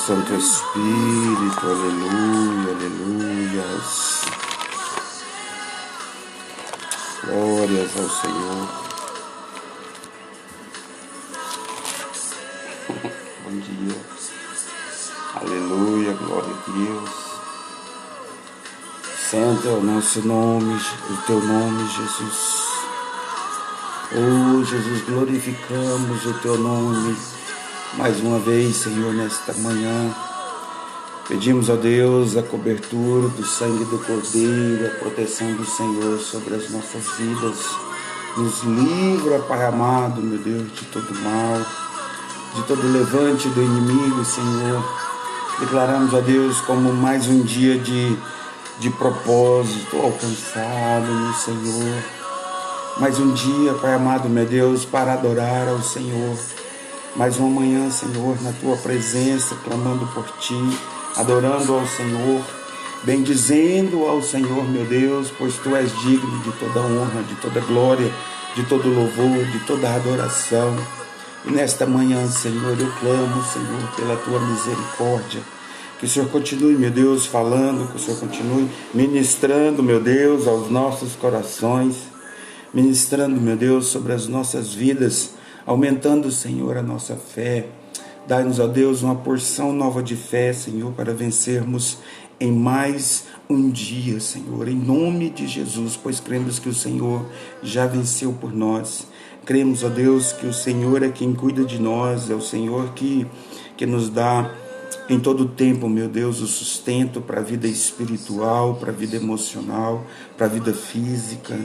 Santo Espírito, aleluia, aleluias. Glórias ao Senhor. Bom dia. Aleluia, glória a Deus. Santo é o nosso nome, o teu nome, Jesus. Oh, Jesus, glorificamos o teu nome mais uma vez, Senhor, nesta manhã. Pedimos a Deus a cobertura do sangue do Cordeiro, a proteção do Senhor sobre as nossas vidas. Nos livra, Pai amado, meu Deus, de todo mal, de todo levante do inimigo, Senhor. Declaramos a Deus como mais um dia de propósito alcançado no Senhor. Mais um dia, Pai amado, meu Deus, para adorar ao Senhor. Mais uma manhã, Senhor, na Tua presença, clamando por Ti, adorando ao Senhor, bendizendo ao Senhor, meu Deus, pois Tu és digno de toda honra, de toda glória, de todo louvor, de toda adoração. E nesta manhã, Senhor, eu clamo, Senhor, pela Tua misericórdia. Que o Senhor continue, meu Deus, falando, que o Senhor continue ministrando, meu Deus, aos nossos corações, ministrando, meu Deus, sobre as nossas vidas, aumentando, Senhor, a nossa fé. Dai-nos, ó Deus, uma porção nova de fé, Senhor, para vencermos em mais um dia, Senhor, em nome de Jesus, pois cremos que o Senhor já venceu por nós. Cremos, ó Deus, que o Senhor é quem cuida de nós, é o Senhor que nos dá em todo o tempo, meu Deus, o sustento para a vida espiritual, para a vida emocional, para a vida física.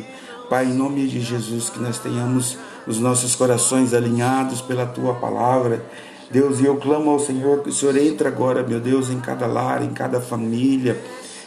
Pai, em nome de Jesus, que nós tenhamos os nossos corações alinhados pela Tua palavra. Deus, e eu clamo ao Senhor que o Senhor entre agora, meu Deus, em cada lar, em cada família.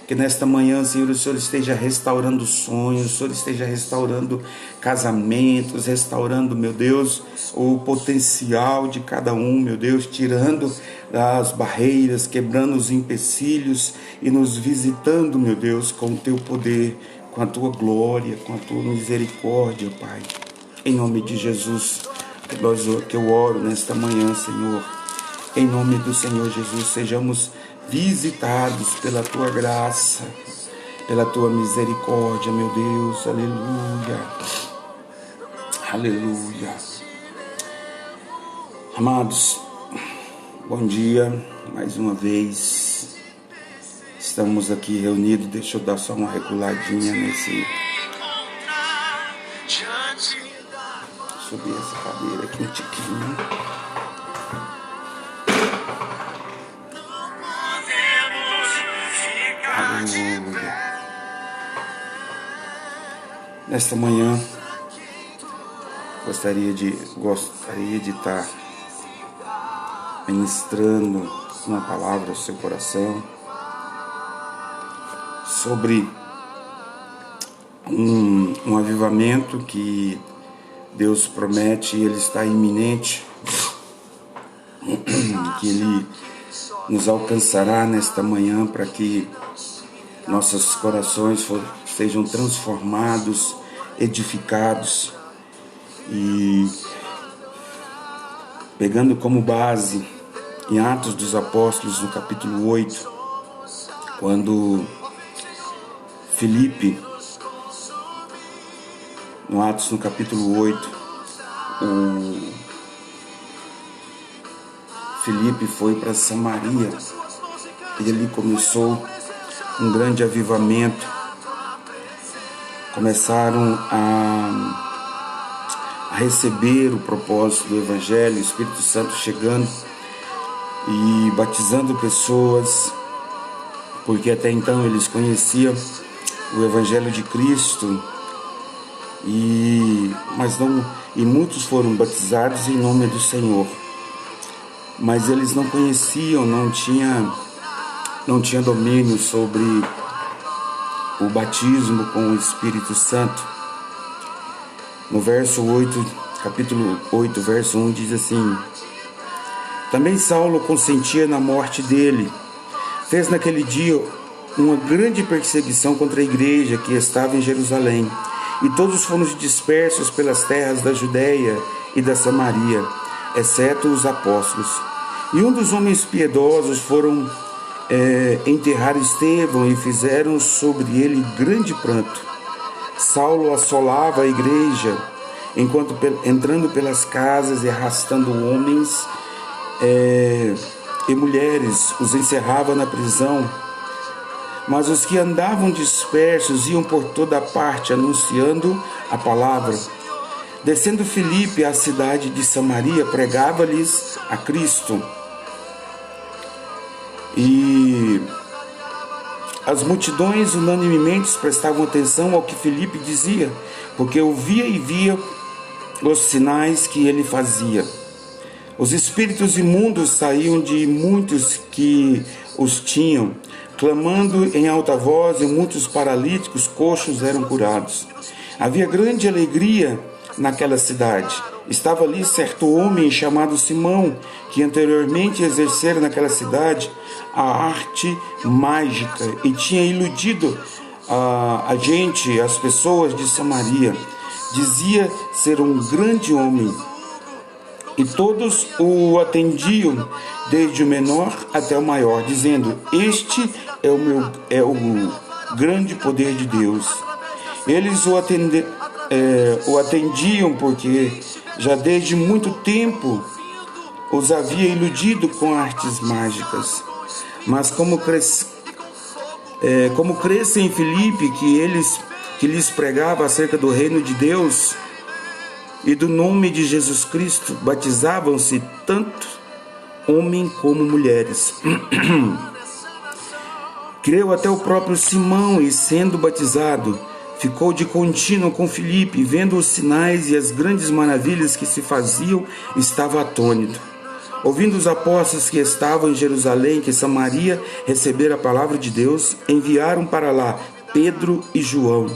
Que nesta manhã, Senhor, o Senhor esteja restaurando sonhos, o Senhor esteja restaurando casamentos, restaurando, meu Deus, o potencial de cada um, meu Deus, tirando as barreiras, quebrando os empecilhos e nos visitando, meu Deus, com o Teu poder, com a Tua glória, com a Tua misericórdia, Pai. Em nome de Jesus, que eu oro nesta manhã, Senhor. Em nome do Senhor Jesus, sejamos visitados pela Tua graça, pela Tua misericórdia, meu Deus. Aleluia. Aleluia. Amados, bom dia, mais uma vez. Estamos aqui reunidos. Deixa eu dar só uma reguladinha nesse... Subir essa cadeira aqui um tiquinho. Aleluia. Nesta manhã gostaria de estar ministrando uma palavra ao seu coração sobre um avivamento que Deus promete e Ele está iminente, que Ele nos alcançará nesta manhã para que nossos corações sejam transformados, edificados. E pegando como base em Atos dos Apóstolos, no capítulo 8, quando Filipe, no Atos, no capítulo 8, o Filipe foi para Samaria e ali começou um grande avivamento. Começaram a receber o propósito do Evangelho, o Espírito Santo chegando e batizando pessoas, porque até então eles conheciam o Evangelho de Cristo. E muitos foram batizados em nome do Senhor, mas eles não conheciam, não tinha domínio sobre o batismo com o Espírito Santo. No verso 8, capítulo 8, verso 1 diz assim: também Saulo consentia na morte dele. Fez naquele dia uma grande perseguição contra a igreja que estava em Jerusalém. E todos foram dispersos pelas terras da Judéia e da Samaria, exceto os apóstolos. E um dos homens piedosos foram enterrar Estevão e fizeram sobre ele grande pranto. Saulo assolava a igreja, enquanto entrando pelas casas e arrastando homens e mulheres, os encerrava na prisão. Mas os que andavam dispersos iam por toda parte anunciando a palavra. Descendo Filipe à cidade de Samaria, pregava-lhes a Cristo. E as multidões unanimemente prestavam atenção ao que Filipe dizia, porque ouvia e via os sinais que ele fazia. Os espíritos imundos saíam de muitos que os tinham, clamando em alta voz, e muitos paralíticos, coxos eram curados. Havia grande alegria naquela cidade. Estava ali certo homem chamado Simão, que anteriormente exercera naquela cidade a arte mágica e tinha iludido as pessoas de Samaria. Dizia ser um grande homem e todos o atendiam, desde o menor até o maior, dizendo: este é o grande poder de Deus. Eles o atendiam porque já desde muito tempo os havia iludido com artes mágicas. Mas como cresce em Filipe que lhes pregava acerca do reino de Deus e do nome de Jesus Cristo, batizavam-se tanto homens como mulheres. Creu até o próprio Simão e, sendo batizado, ficou de contínuo com Filipe, vendo os sinais e as grandes maravilhas que se faziam, estava atônito. Ouvindo os apóstolos que estavam em Jerusalém, que Samaria recebera a palavra de Deus, enviaram para lá Pedro e João.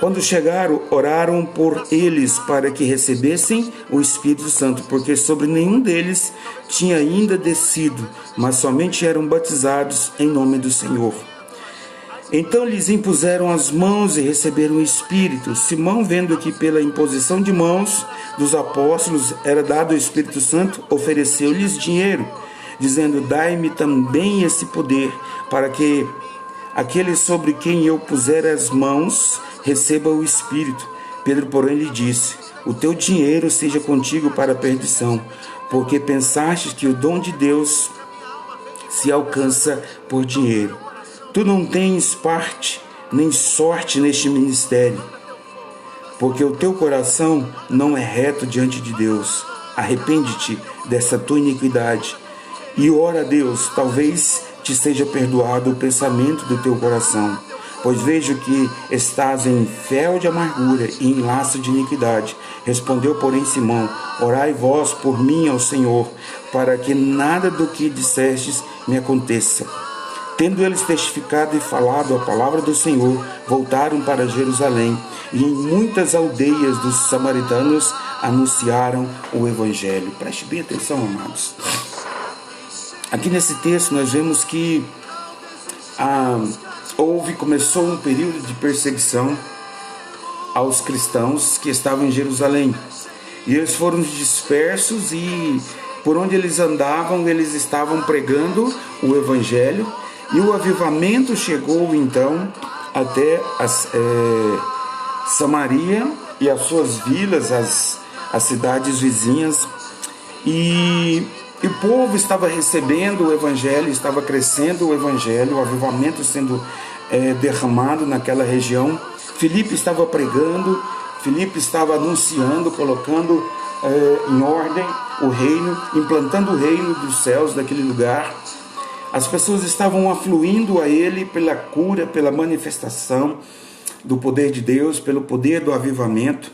Quando chegaram, oraram por eles para que recebessem o Espírito Santo, porque sobre nenhum deles tinha ainda descido, mas somente eram batizados em nome do Senhor. Então lhes impuseram as mãos e receberam o Espírito. Simão, vendo que pela imposição de mãos dos apóstolos era dado o Espírito Santo, ofereceu-lhes dinheiro, dizendo: dai-me também esse poder, para que aquele sobre quem eu puser as mãos receba o Espírito. Pedro, porém, lhe disse: o teu dinheiro seja contigo para a perdição, porque pensastes que o dom de Deus se alcança por dinheiro. Tu não tens parte nem sorte neste ministério, porque o teu coração não é reto diante de Deus. Arrepende-te dessa tua iniquidade e ora a Deus, talvez te seja perdoado o pensamento do teu coração. Pois vejo que estás em fel de amargura e em laço de iniquidade. Respondeu, porém, Simão: orai vós por mim ao Senhor, para que nada do que dissestes me aconteça. Tendo eles testificado e falado a palavra do Senhor, voltaram para Jerusalém, e em muitas aldeias dos samaritanos anunciaram o Evangelho. Preste bem atenção, amados. Aqui nesse texto nós vemos que começou um período de perseguição aos cristãos que estavam em Jerusalém. E eles foram dispersos e por onde eles andavam, eles estavam pregando o Evangelho. E o avivamento chegou então até Samaria e as suas vilas, as cidades vizinhas. E o povo estava recebendo o Evangelho, estava crescendo o Evangelho, o avivamento sendo derramado naquela região. Filipe estava pregando, Filipe estava anunciando, colocando em ordem o reino, implantando o reino dos céus naquele lugar. As pessoas estavam afluindo a ele pela cura, pela manifestação do poder de Deus, pelo poder do avivamento.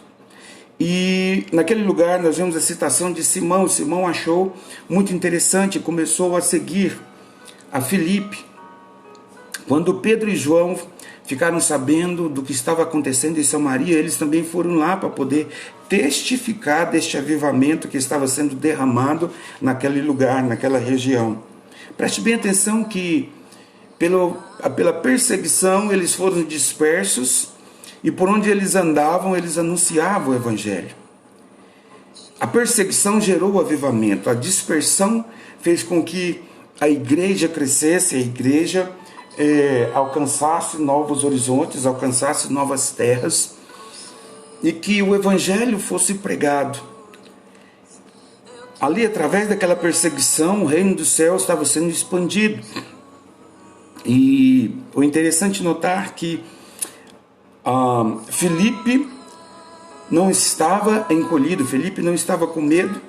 E naquele lugar nós vemos a citação de Simão. Simão achou muito interessante e começou a seguir a Filipe. Quando Pedro e João ficaram sabendo do que estava acontecendo em Samaria, eles também foram lá para poder testificar deste avivamento que estava sendo derramado naquele lugar, naquela região. Preste bem atenção que pela perseguição eles foram dispersos e por onde eles andavam eles anunciavam o Evangelho. A perseguição gerou o avivamento, a dispersão fez com que a igreja crescesse, a igreja alcançasse novos horizontes, alcançasse novas terras, e que o evangelho fosse pregado. Ali, através daquela perseguição, o reino dos céus estava sendo expandido. E o interessante notar que Filipe não estava encolhido, Filipe não estava com medo,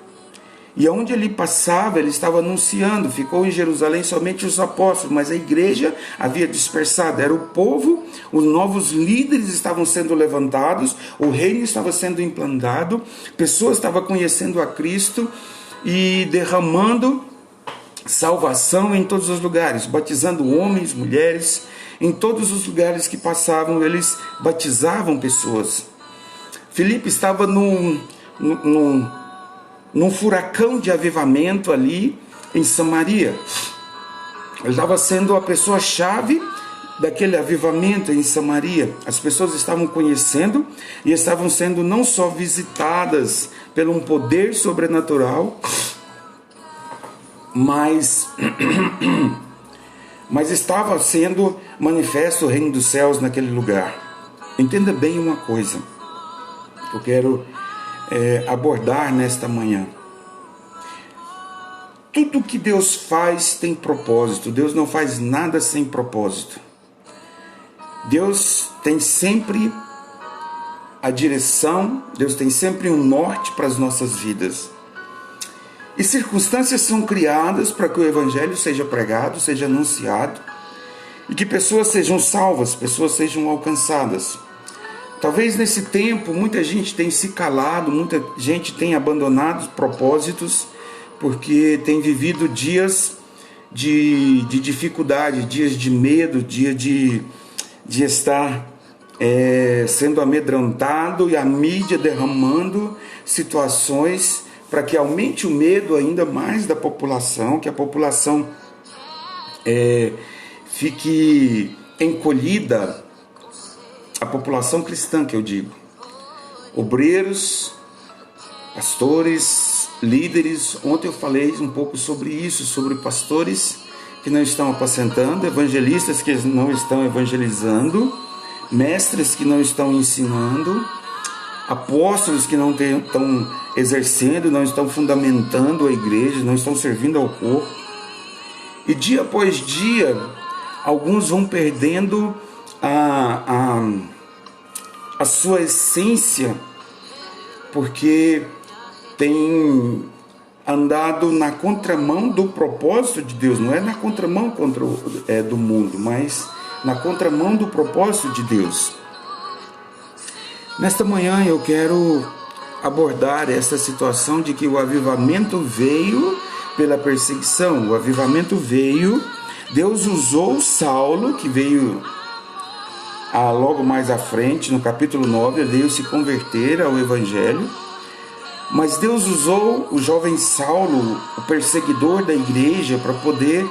e aonde ele passava, ele estava anunciando. Ficou em Jerusalém somente os apóstolos, mas a igreja havia dispersado, era o povo, os novos líderes estavam sendo levantados, o reino estava sendo implantado, pessoas estavam conhecendo a Cristo e derramando salvação em todos os lugares, batizando homens, mulheres, em todos os lugares que passavam, eles batizavam pessoas. Filipe estava num furacão de avivamento ali em Samaria. Ele estava sendo a pessoa-chave daquele avivamento em Samaria. As pessoas estavam conhecendo e estavam sendo não só visitadas pelo um poder sobrenatural, mas estava sendo manifesto o reino dos céus naquele lugar. Entenda bem uma coisa que eu quero abordar nesta manhã. Tudo que Deus faz tem propósito. Deus não faz nada sem propósito. Deus tem sempre a direção, Deus tem sempre um norte para as nossas vidas. E circunstâncias são criadas para que o evangelho seja pregado, seja anunciado, e que pessoas sejam salvas, pessoas sejam alcançadas. Talvez nesse tempo muita gente tenha se calado, muita gente tenha abandonado os propósitos, porque tem vivido dias de dificuldade, dias de medo, dia de estar sendo amedrontado, e a mídia derramando situações para que aumente o medo ainda mais da população, que a população fique encolhida, a população cristã que eu digo, obreiros, pastores, líderes. Ontem eu falei um pouco sobre isso, sobre pastores que não estão apacentando, evangelistas que não estão evangelizando, mestres que não estão ensinando, apóstolos que não estão exercendo, não estão fundamentando a igreja, não estão servindo ao corpo. E dia após dia, alguns vão perdendo a sua essência, porque tem andado na contramão do propósito de Deus. Não é na contramão do mundo, mas na contramão do propósito de Deus. Nesta manhã eu quero abordar essa situação de que o avivamento veio pela perseguição. O avivamento veio, Deus usou Saulo, que veio logo mais à frente, no capítulo 9, ele veio se converter ao evangelho. Mas Deus usou o jovem Saulo, o perseguidor da igreja, para poder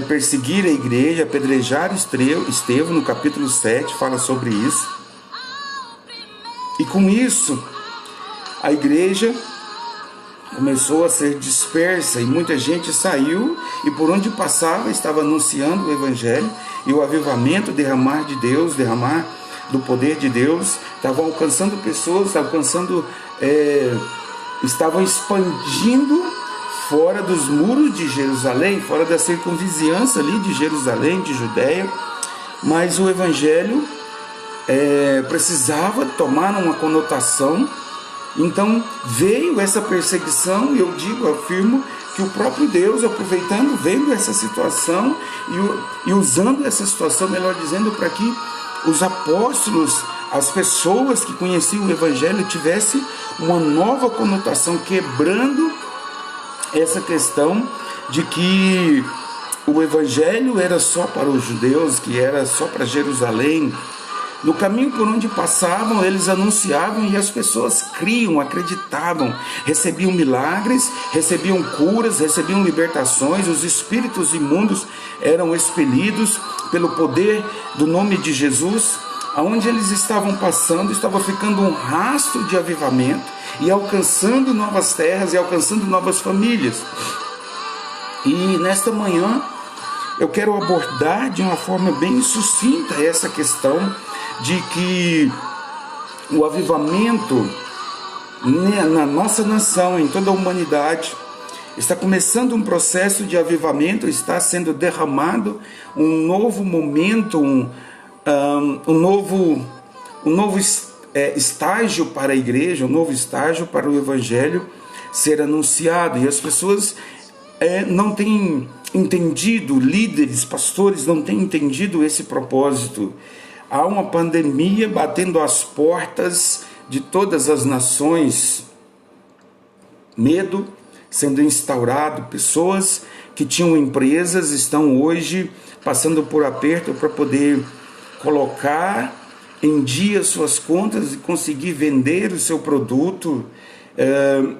perseguir a igreja, apedrejar Estevão, no capítulo 7, fala sobre isso. E com isso, a igreja começou a ser dispersa, e muita gente saiu, e por onde passava estava anunciando o evangelho, e o avivamento, derramar de Deus, derramar do poder de Deus, estavam alcançando pessoas, estavam expandindo fora dos muros de Jerusalém, fora da circunvizinhança ali de Jerusalém, de Judeia. Mas o evangelho precisava tomar uma conotação. Então veio essa perseguição, e eu afirmo que o próprio Deus, aproveitando, vendo essa situação e usando essa situação, melhor dizendo, para que os apóstolos, as pessoas que conheciam o evangelho, tivessem uma nova conotação, quebrando essa questão de que o evangelho era só para os judeus, que era só para Jerusalém. No caminho por onde passavam, eles anunciavam, e as pessoas criam, acreditavam, recebiam milagres, recebiam curas, recebiam libertações, os espíritos imundos eram expelidos pelo poder do nome de Jesus. aonde eles estavam passando, estava ficando um rastro de avivamento e alcançando novas terras e alcançando novas famílias. E nesta manhã eu quero abordar de uma forma bem sucinta essa questão de que o avivamento na nossa nação, em toda a humanidade, está começando um processo de avivamento, está sendo derramado um novo momento, um novo estágio para a igreja, um novo estágio para o evangelho ser anunciado. E as pessoas não têm entendido, líderes, pastores não têm entendido esse propósito. Há uma pandemia batendo às portas de todas as nações, medo sendo instaurado, pessoas que tinham empresas estão hoje passando por aperto para poder colocar em dia suas contas e conseguir vender o seu produto.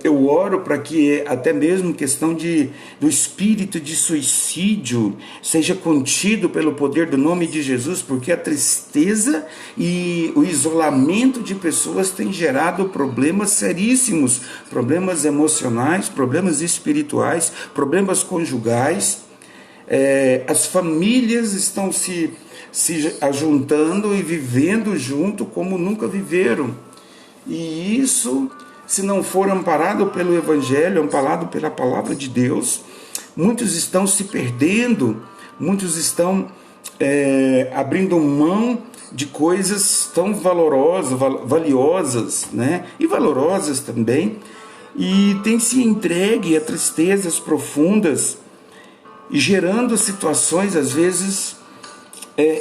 Eu oro para que até mesmo questão do espírito de suicídio seja contido pelo poder do nome de Jesus, porque a tristeza e o isolamento de pessoas tem gerado problemas seríssimos, problemas emocionais, problemas espirituais, problemas conjugais. As famílias estão se ajuntando e vivendo junto como nunca viveram, e isso, se não for amparado pelo Evangelho, amparado pela Palavra de Deus, muitos estão se perdendo, muitos estão abrindo mão de coisas tão valiosas, né? E valorosas também, e tem se entregue a tristezas profundas, e gerando situações, às vezes,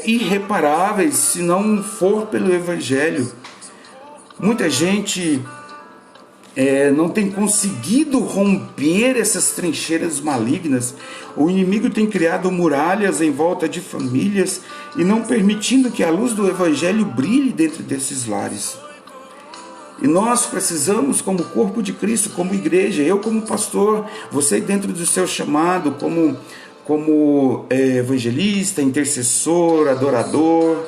irreparáveis, se não for pelo Evangelho. Muita gente não tem conseguido romper essas trincheiras malignas. O inimigo tem criado muralhas em volta de famílias e não permitindo que a luz do Evangelho brilhe dentro desses lares. E nós precisamos, como corpo de Cristo, como igreja, eu como pastor, você dentro do seu chamado, como evangelista, intercessor, adorador,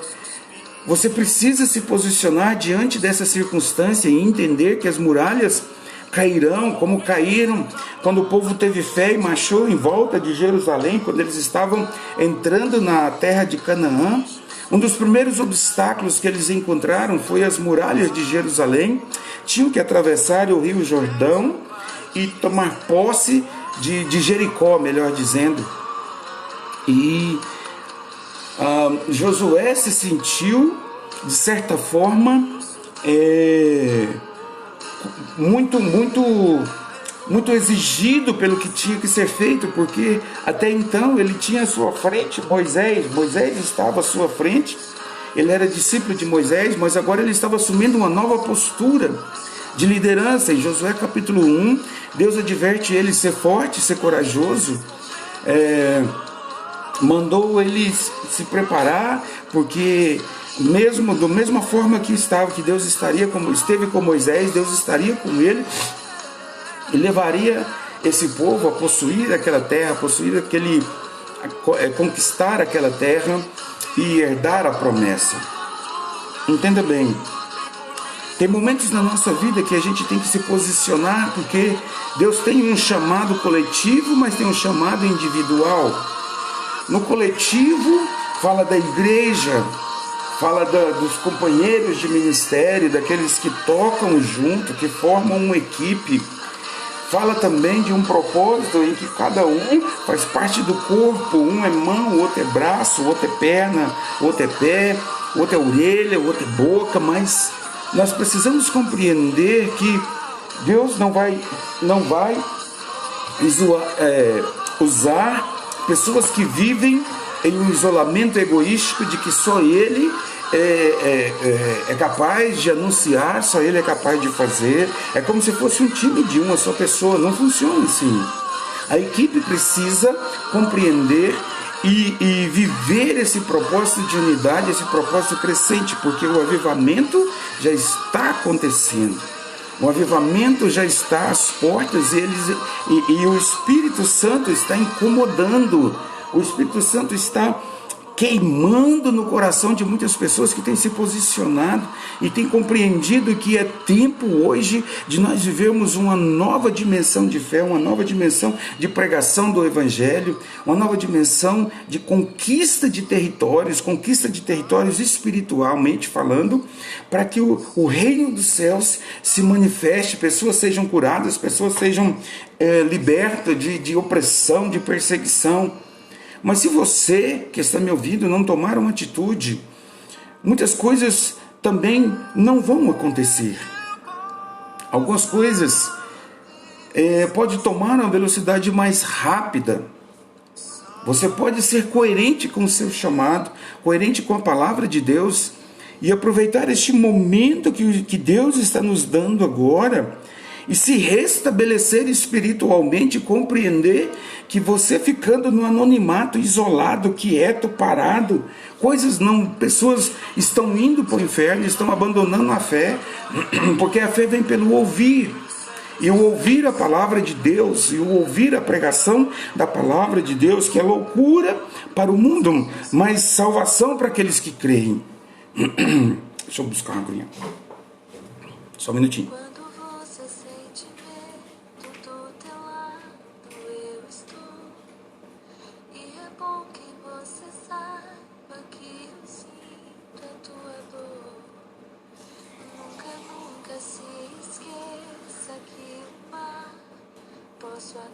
você precisa se posicionar diante dessa circunstância e entender que as muralhas cairão, como caíram quando o povo teve fé e marchou em volta de Jerusalém, quando eles estavam entrando na terra de Canaã. Um dos primeiros obstáculos que eles encontraram foi as muralhas de Jerusalém. Tinham que atravessar o rio Jordão e tomar posse de Jericó, melhor dizendo. E Josué se sentiu, de certa forma, muito exigido pelo que tinha que ser feito, porque até então ele tinha à sua frente Moisés estava à sua frente, ele era discípulo de Moisés, mas agora ele estava assumindo uma nova postura de liderança. Em Josué capítulo 1, Deus adverte ele ser forte, ser corajoso, mandou ele se preparar, porque da mesma forma que Deus esteve com Moisés, Deus estaria com ele e levaria esse povo a possuir aquela terra, conquistar aquela terra e herdar a promessa. Entenda bem, tem momentos na nossa vida que a gente tem que se posicionar, porque Deus tem um chamado coletivo, mas tem um chamado individual. No coletivo, fala da igreja, fala dos companheiros de ministério, daqueles que tocam junto, que formam uma equipe. Fala também de um propósito em que cada um faz parte do corpo. Um é mão, o outro é braço, o outro é perna, o outro é pé, o outro é orelha, o outro é boca. Mas nós precisamos compreender que Deus não vai usar pessoas que vivem em um isolamento egoístico de que só Ele é capaz de anunciar, só Ele é capaz de fazer. É como se fosse um time de uma só pessoa. Não funciona assim. A equipe precisa compreender e viver esse propósito de unidade, esse propósito crescente, porque o avivamento já está acontecendo. O avivamento já está às portas e o Espírito Santo está incomodando. O Espírito Santo está queimando no coração de muitas pessoas que têm se posicionado e têm compreendido que é tempo hoje de nós vivermos uma nova dimensão de fé, uma nova dimensão de pregação do Evangelho, uma nova dimensão de conquista de territórios espiritualmente falando, para que o reino dos céus se manifeste, pessoas sejam curadas, pessoas sejam libertas de opressão, de perseguição. Mas se você que está me ouvindo não tomar uma atitude, muitas coisas também não vão acontecer. Algumas coisas pode tomar uma velocidade mais rápida. Você pode ser coerente com o seu chamado, coerente com a palavra de Deus e aproveitar este momento que Deus está nos dando agora e se restabelecer espiritualmente, compreender que você ficando no anonimato, isolado, quieto, parado, pessoas estão indo para o inferno, estão abandonando a fé, porque a fé vem pelo ouvir. E o ouvir a palavra de Deus, e o ouvir a pregação da palavra de Deus, que é loucura para o mundo, mas salvação para aqueles que creem. Deixa eu buscar uma aguinha. Só um minutinho.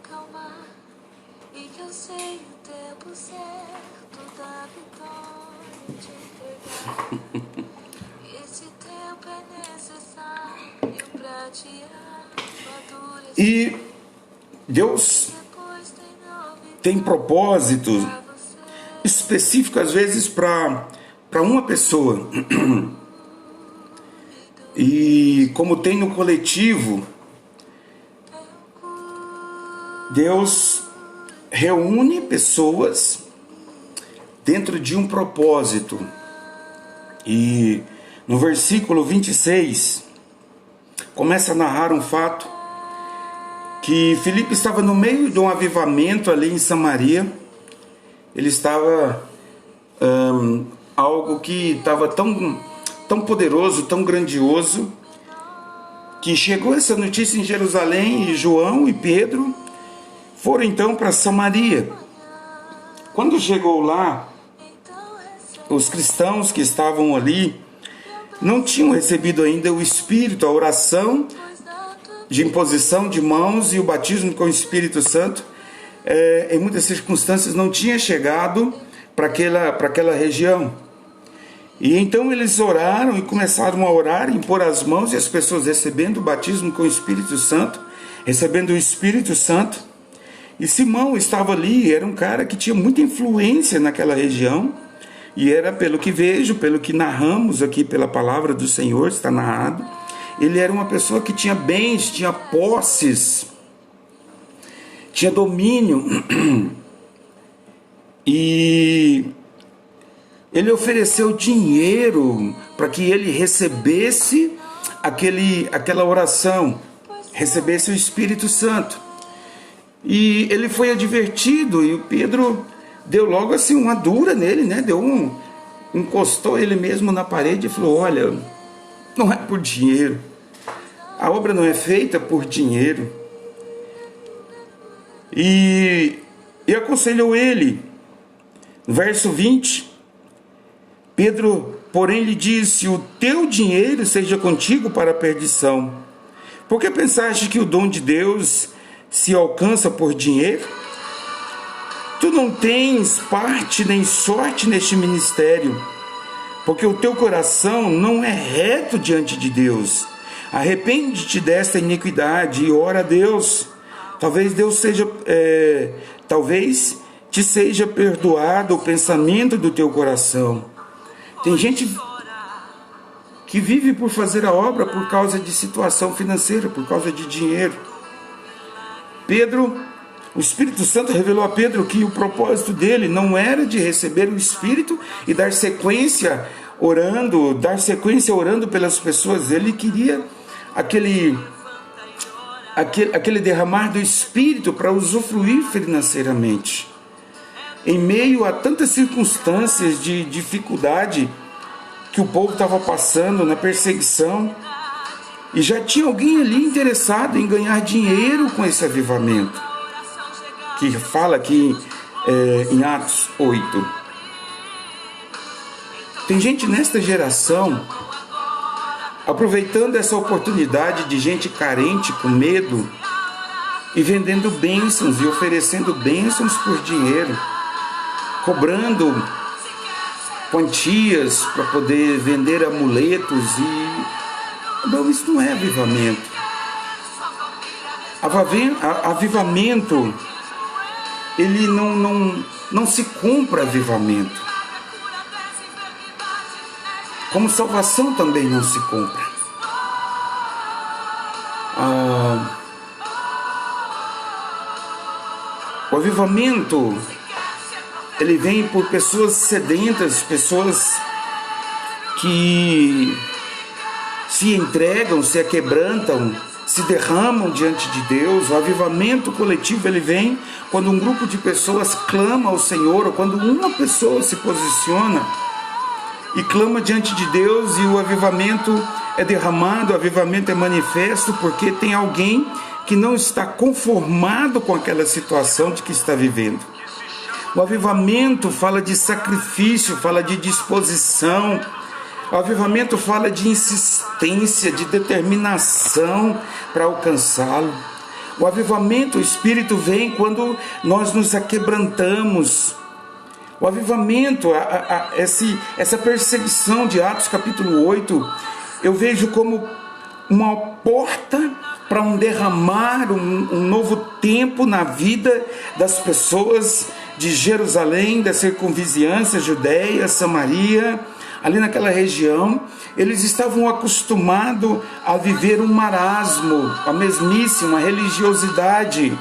Acalmar e que eu sei o tempo certo da vitória te entregar. Esse tempo é necessário pra te amadurecer. E Deus tem propósitos específicos às vezes para uma pessoa. E como tem no coletivo, Deus reúne pessoas dentro de um propósito. E no versículo 26, começa a narrar um fato que Filipe estava no meio de um avivamento ali em Samaria. Ele estava algo que estava tão poderoso, tão grandioso, que chegou essa notícia em Jerusalém, e João e Pedro foram então para Samaria. Quando chegou lá, os cristãos que estavam ali não tinham recebido ainda o Espírito, a oração de imposição de mãos e o batismo com o Espírito Santo. Em muitas circunstâncias não tinha chegado para aquela região. E então eles oraram e começaram a orar, impor as mãos, e as pessoas recebendo o batismo com o Espírito Santo, recebendo o Espírito Santo. E Simão estava ali, era um cara que tinha muita influência naquela região, e era, pelo que vejo, pelo que narramos aqui pela palavra do Senhor, está narrado, ele era uma pessoa que tinha bens, tinha posses, tinha domínio, e ele ofereceu dinheiro para que ele recebesse aquela oração, recebesse o Espírito Santo. E ele foi advertido, e o Pedro deu logo assim uma dura nele, né? Encostou ele mesmo na parede e falou: olha, não é por dinheiro, a obra não é feita por dinheiro. E aconselhou ele. No verso 20, Pedro, porém, lhe disse: o teu dinheiro seja contigo para a perdição. Por que pensaste que o dom de Deus se alcança por dinheiro? Tu não tens parte nem sorte neste ministério, porque o teu coração não é reto diante de Deus. Arrepende-te desta iniquidade e ora a Deus. Talvez te seja perdoado o pensamento do teu coração. Tem gente que vive por fazer a obra por causa de situação financeira, por causa de dinheiro. O Espírito Santo revelou a Pedro que o propósito dele não era de receber o Espírito e dar sequência orando pelas pessoas. Ele queria aquele derramar do Espírito para usufruir financeiramente. em meio a tantas circunstâncias de dificuldade que o povo estava passando, na perseguição, e já tinha alguém ali interessado em ganhar dinheiro com esse avivamento, que fala aqui em Atos 8. Tem gente nesta geração aproveitando essa oportunidade de gente carente, com medo, e vendendo bênçãos e oferecendo bênçãos por dinheiro, cobrando quantias para poder vender amuletos. E não, isso não é avivamento. Avivamento, ele não se compra avivamento. Como salvação também não se compra. O avivamento, ele vem por pessoas sedentas, pessoas que se entregam, se aquebrantam, se derramam diante de Deus. O avivamento coletivo, ele vem quando um grupo de pessoas clama ao Senhor, ou quando uma pessoa se posiciona e clama diante de Deus, e o avivamento é derramado, o avivamento é manifesto, porque tem alguém que não está conformado com aquela situação de que está vivendo. O avivamento fala de sacrifício, fala de disposição. O avivamento fala de insistência, de determinação para alcançá-lo. O avivamento, o Espírito vem quando nós nos aquebrantamos. O avivamento, essa perseguição de Atos capítulo 8, eu vejo como uma porta para um derramar, um novo tempo na vida das pessoas de Jerusalém, da circunvizinhança, Judeia, Samaria, ali naquela região. Eles estavam acostumados a viver um marasmo, a mesmice, uma religiosidade.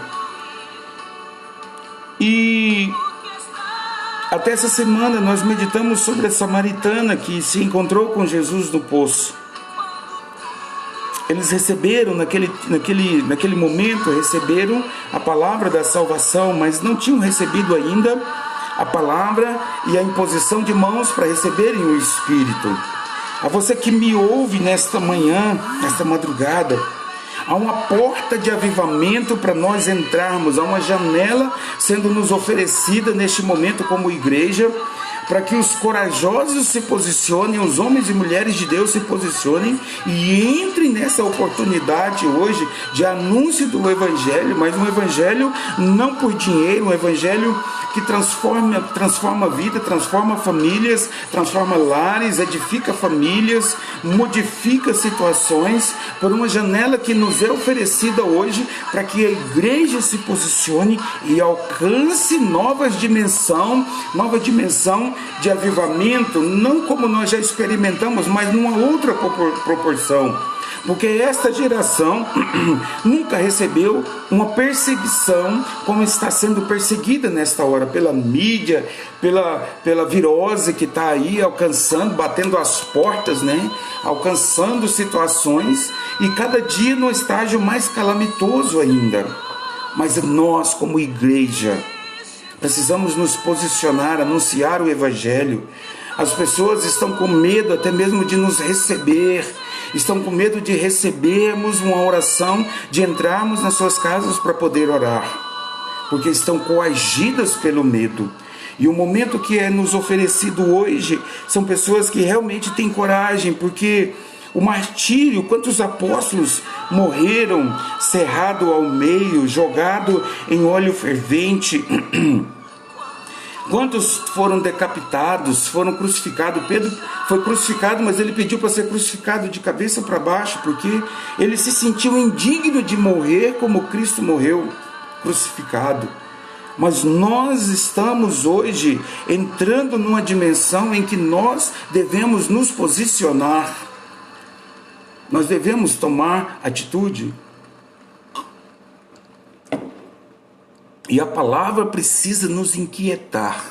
E até essa semana nós meditamos sobre a samaritana que se encontrou com Jesus no poço. Eles receberam, naquele momento, receberam a palavra da salvação, mas não tinham recebido ainda a palavra e a imposição de mãos para receberem o Espírito. A você que me ouve nesta manhã, nesta madrugada, há uma porta de avivamento para nós entrarmos, há uma janela sendo nos oferecida neste momento como igreja, para que os corajosos se posicionem, os homens e mulheres de Deus se posicionem e entrem nessa oportunidade hoje de anúncio do Evangelho, mas um Evangelho não por dinheiro, um Evangelho que transforma a vida, transforma famílias, transforma lares, edifica famílias, modifica situações, por uma janela que nos é oferecida hoje para que a igreja se posicione e alcance nova dimensão de avivamento, não como nós já experimentamos, mas numa outra proporção. Porque esta geração nunca recebeu uma perseguição como está sendo perseguida nesta hora, pela mídia, pela virose que está aí alcançando, batendo as portas, né? Alcançando situações, e cada dia num estágio mais calamitoso ainda. Mas nós, como igreja, precisamos nos posicionar, anunciar o Evangelho. As pessoas estão com medo até mesmo de nos receber, estão com medo de recebermos uma oração, de entrarmos nas suas casas para poder orar, porque estão coagidas pelo medo. E o momento que é nos oferecido hoje são pessoas que realmente têm coragem, porque o martírio, quantos apóstolos morreram cerrado ao meio, jogado em óleo fervente, quantos foram decapitados, foram crucificados. Pedro foi crucificado, mas ele pediu para ser crucificado de cabeça para baixo, porque ele se sentiu indigno de morrer como Cristo morreu, crucificado. Mas nós estamos hoje entrando numa dimensão em que nós devemos nos posicionar, nós devemos tomar atitude. E a palavra precisa nos inquietar,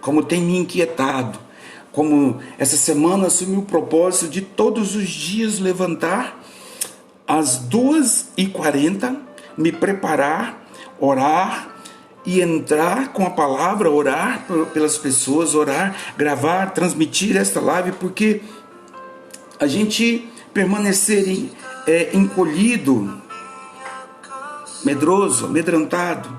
como tem me inquietado, como essa semana assumi o propósito de todos os dias levantar às 2h40, me preparar, orar e entrar com a palavra, orar pelas pessoas, orar, gravar, transmitir esta live, porque a gente permanecer encolhido, medroso, amedrontado,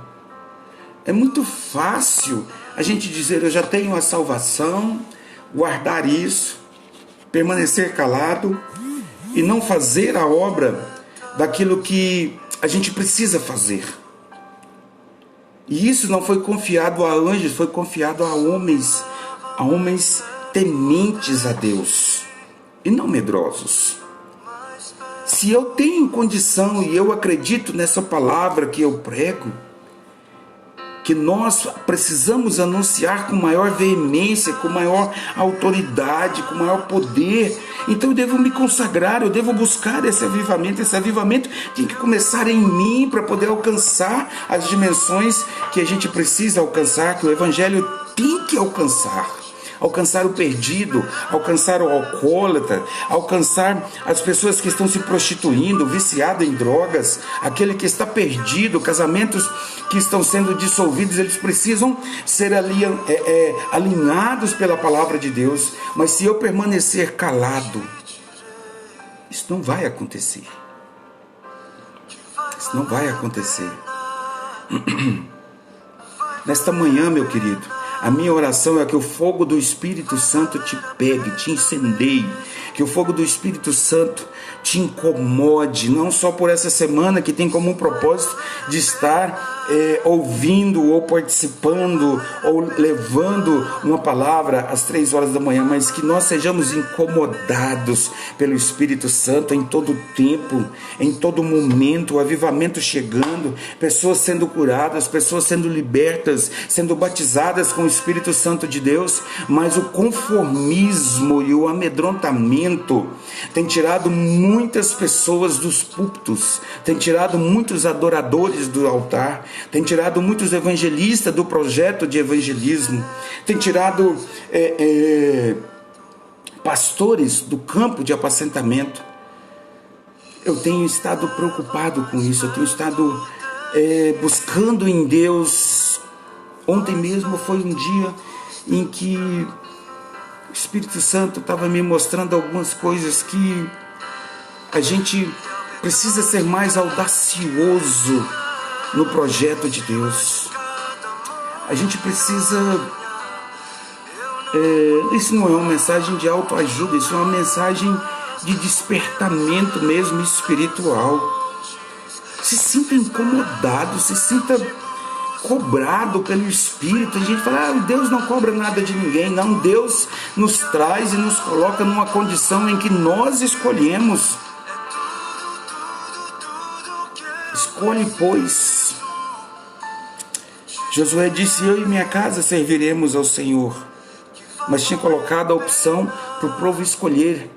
é muito fácil a gente dizer: eu já tenho a salvação, guardar isso, permanecer calado e não fazer a obra daquilo que a gente precisa fazer. E isso não foi confiado a anjos, foi confiado a homens tementes a Deus e não medrosos. Se eu tenho condição e eu acredito nessa palavra que eu prego, que nós precisamos anunciar com maior veemência, com maior autoridade, com maior poder, então eu devo me consagrar, eu devo buscar esse avivamento. Esse avivamento tem que começar em mim para poder alcançar as dimensões que a gente precisa alcançar, que o Evangelho tem que alcançar o perdido, alcançar o alcoólatra, alcançar as pessoas que estão se prostituindo, viciado em drogas, aquele que está perdido, casamentos que estão sendo dissolvidos, eles precisam ser alinhados pela palavra de Deus. Mas se eu permanecer calado, isso não vai acontecer. Isso não vai acontecer. Nesta manhã, meu querido, a minha oração é que o fogo do Espírito Santo te pegue, te incendeie, que o fogo do Espírito Santo te incomode, não só por essa semana que tem como um propósito de estar ouvindo ou participando ou levando uma palavra às 3 horas da manhã, mas que nós sejamos incomodados pelo Espírito Santo em todo tempo, em todo momento, o avivamento chegando, pessoas sendo curadas, pessoas sendo libertas, sendo batizadas com o Espírito Santo de Deus. Mas o conformismo e o amedrontamento tem tirado muitas pessoas dos púlpitos, tem tirado muitos adoradores do altar, tem tirado muitos evangelistas do projeto de evangelismo, tem tirado pastores do campo de apacentamento. Eu tenho estado preocupado com isso, eu tenho estado buscando em Deus. Ontem mesmo foi um dia em que o Espírito Santo estava me mostrando algumas coisas que a gente precisa ser mais audacioso no projeto de Deus. A gente precisa... isso não é uma mensagem de autoajuda, isso é uma mensagem de despertamento mesmo espiritual. Se sinta incomodado, se sinta cobrado pelo Espírito. A gente fala: Deus não cobra nada de ninguém. Não, Deus nos traz e nos coloca numa condição em que nós escolhemos. Escolhe, pois. Josué disse: eu e minha casa serviremos ao Senhor. Mas tinha colocado a opção para o povo escolher.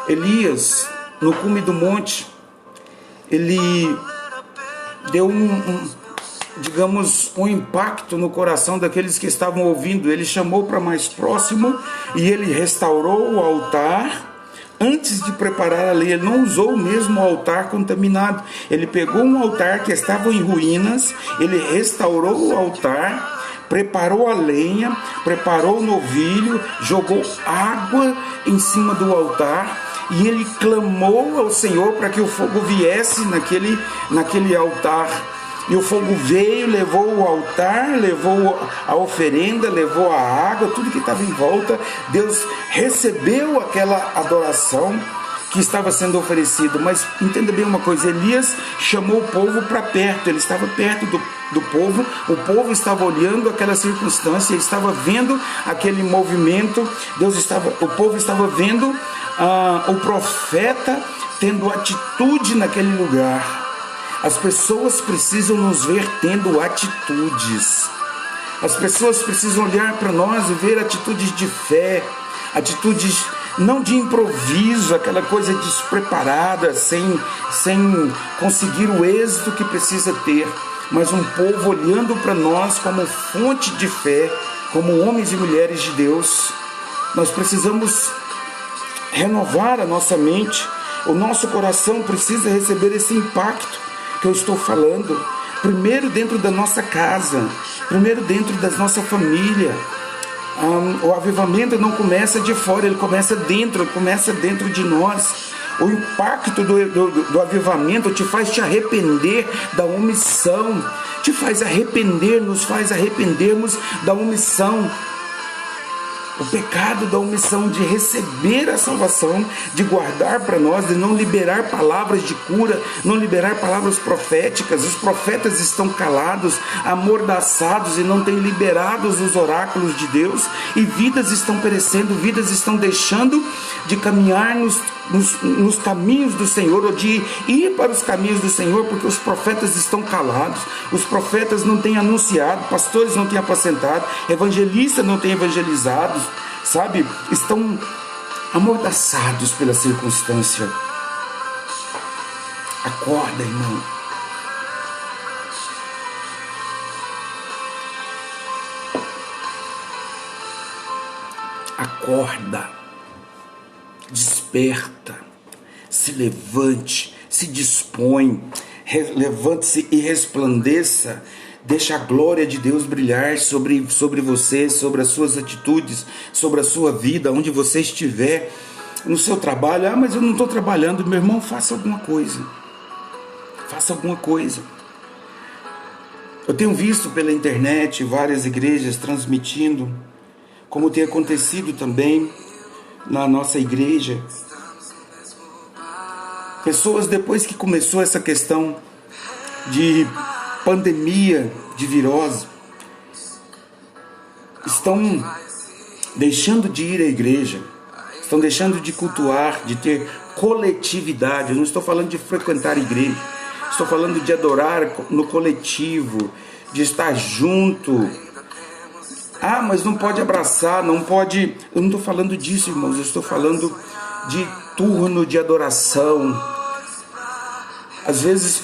Elias, no cume do monte, ele deu um impacto no coração daqueles que estavam ouvindo. Ele chamou para mais próximo e ele restaurou o altar. Antes de preparar a lei, ele não usou o mesmo altar contaminado. Ele pegou um altar que estava em ruínas, ele restaurou o altar, preparou a lenha, preparou o novilho, jogou água em cima do altar e ele clamou ao Senhor para que o fogo viesse naquele altar. E o fogo veio, levou o altar, levou a oferenda, levou a água, tudo que estava em volta. Deus recebeu aquela adoração que estava sendo oferecida. Mas entenda bem uma coisa: Elias chamou o povo para perto, ele estava perto do povo, o povo estava olhando aquela circunstância, ele estava vendo aquele movimento, o povo estava vendo o profeta tendo atitude naquele lugar. As pessoas precisam nos ver tendo atitudes. As pessoas precisam olhar para nós e ver atitudes de fé, atitudes não de improviso, aquela coisa despreparada, sem conseguir o êxito que precisa ter, mas um povo olhando para nós como fonte de fé, como homens e mulheres de Deus. Nós precisamos renovar a nossa mente, o nosso coração precisa receber esse impacto que eu estou falando. primeiro dentro da nossa casa, primeiro dentro da nossa família. O avivamento não começa de fora, ele começa dentro de nós. O impacto do avivamento te faz te arrepender da omissão, te faz arrepender, nos faz arrependermos da omissão. O pecado da omissão de receber a salvação, de guardar para nós, de não liberar palavras de cura, não liberar palavras proféticas. Os profetas estão calados, amordaçados e não têm liberado os oráculos de Deus. E vidas estão perecendo, vidas estão deixando de caminhar nos caminhos do Senhor, ou de ir para os caminhos do Senhor, porque os profetas estão calados, os profetas não têm anunciado, pastores não têm apacentado, evangelistas não têm evangelizado, sabe? Estão amordaçados pela circunstância. Acorda, irmão. Acorda. Desperta, se levante, se dispõe, levante-se e resplandeça, deixa a glória de Deus brilhar sobre você, sobre as suas atitudes, sobre a sua vida, onde você estiver, no seu trabalho. Mas eu não estou trabalhando. Meu irmão, faça alguma coisa, Eu tenho visto pela internet várias igrejas transmitindo, como tem acontecido também na nossa igreja, pessoas, depois que começou essa questão de pandemia de virose, estão deixando de ir à igreja, estão deixando de cultuar, de ter coletividade. Eu não estou falando de frequentar a igreja, estou falando de adorar no coletivo, de estar junto. Mas não pode abraçar, não pode... Eu não estou falando disso, irmãos. Eu estou falando de turno de adoração. Às vezes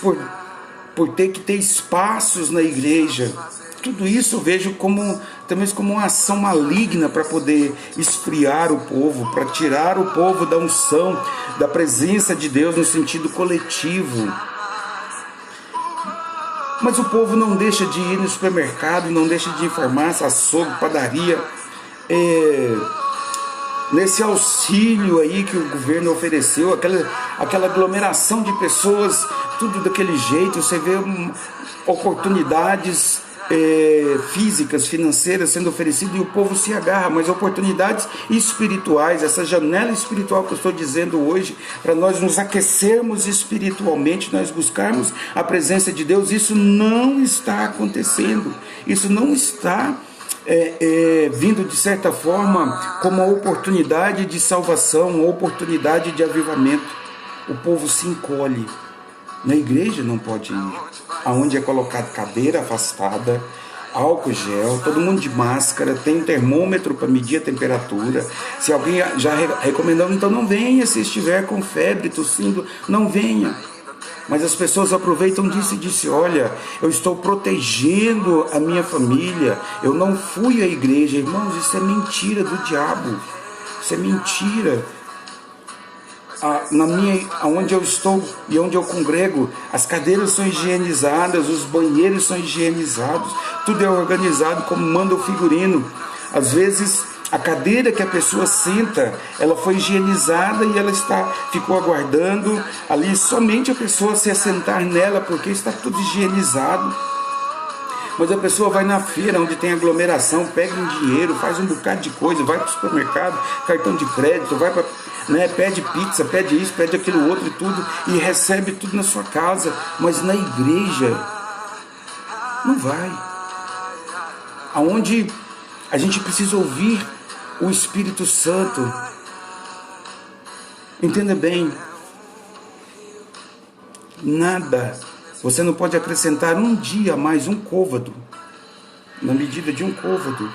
por ter que ter espaços na igreja. Tudo isso eu vejo talvez como uma ação maligna para poder esfriar o povo, para tirar o povo da unção, da presença de Deus no sentido coletivo. Mas o povo não deixa de ir no supermercado, não deixa de ir em farmácia, açougue, padaria. Nesse auxílio aí que o governo ofereceu, aquela aglomeração de pessoas, tudo daquele jeito. Você vê oportunidades físicas, financeiras sendo oferecidas, e o povo se agarra, mas oportunidades espirituais, essa janela espiritual que eu estou dizendo hoje, para nós nos aquecermos espiritualmente, nós buscarmos a presença de Deus, isso não está acontecendo, isso não está vindo de certa forma como uma oportunidade de salvação, uma oportunidade de avivamento. O povo se encolhe. Na igreja não pode ir, aonde é colocado cadeira afastada, álcool gel, todo mundo de máscara, tem um termômetro para medir a temperatura. Se alguém já recomendou, então não venha. Se estiver com febre, tossindo, não venha. Mas as pessoas aproveitam disso e dizem: olha, eu estou protegendo a minha família, eu não fui à igreja. Irmãos, isso é mentira do diabo, isso é mentira. Onde eu estou e onde eu congrego, as cadeiras são higienizadas, os banheiros são higienizados, tudo é organizado como manda o figurino. Às vezes a cadeira que a pessoa senta, ela foi higienizada e ela ficou aguardando ali somente a pessoa se assentar nela, porque está tudo higienizado. Mas a pessoa vai na feira onde tem aglomeração, pega um dinheiro, faz um bocado de coisa, vai para o supermercado, cartão de crédito, vai para... pede pizza, pede isso, pede aquilo outro e tudo, e recebe tudo na sua casa, mas na igreja não vai. Aonde a gente precisa ouvir o Espírito Santo. Entenda bem, nada, você não pode acrescentar um dia a mais, um côvado, na medida de um côvado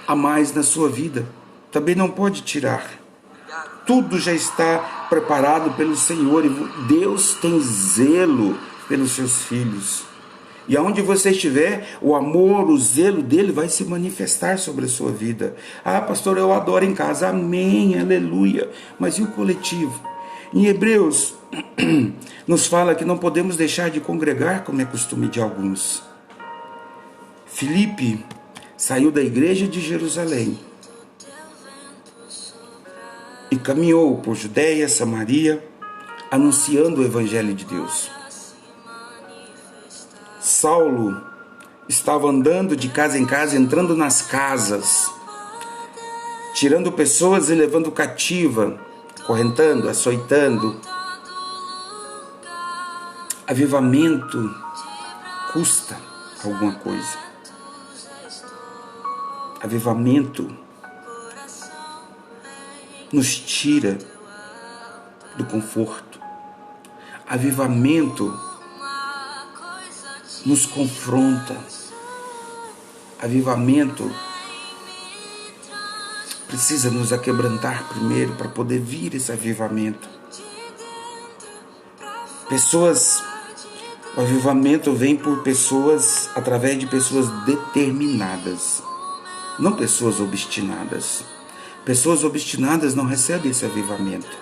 a mais na sua vida. Também não pode tirar. Tudo já está preparado pelo Senhor, e Deus tem zelo pelos seus filhos. E aonde você estiver, o amor, o zelo dele vai se manifestar sobre a sua vida. Pastor, eu adoro em casa. Amém, aleluia. Mas e o coletivo? Em Hebreus, nos fala que não podemos deixar de congregar como é costume de alguns. Filipe saiu da igreja de Jerusalém e caminhou por Judeia, Samaria, anunciando o evangelho de Deus. Saulo estava andando de casa em casa, entrando nas casas, tirando pessoas e levando cativa, correntando, açoitando. Avivamento custa alguma coisa. Avivamento nos tira do conforto. Avivamento nos confronta. Avivamento precisa nos aquebrantar primeiro para poder vir esse avivamento. O avivamento vem por pessoas, através de pessoas determinadas, não pessoas obstinadas. Pessoas obstinadas não recebem esse avivamento,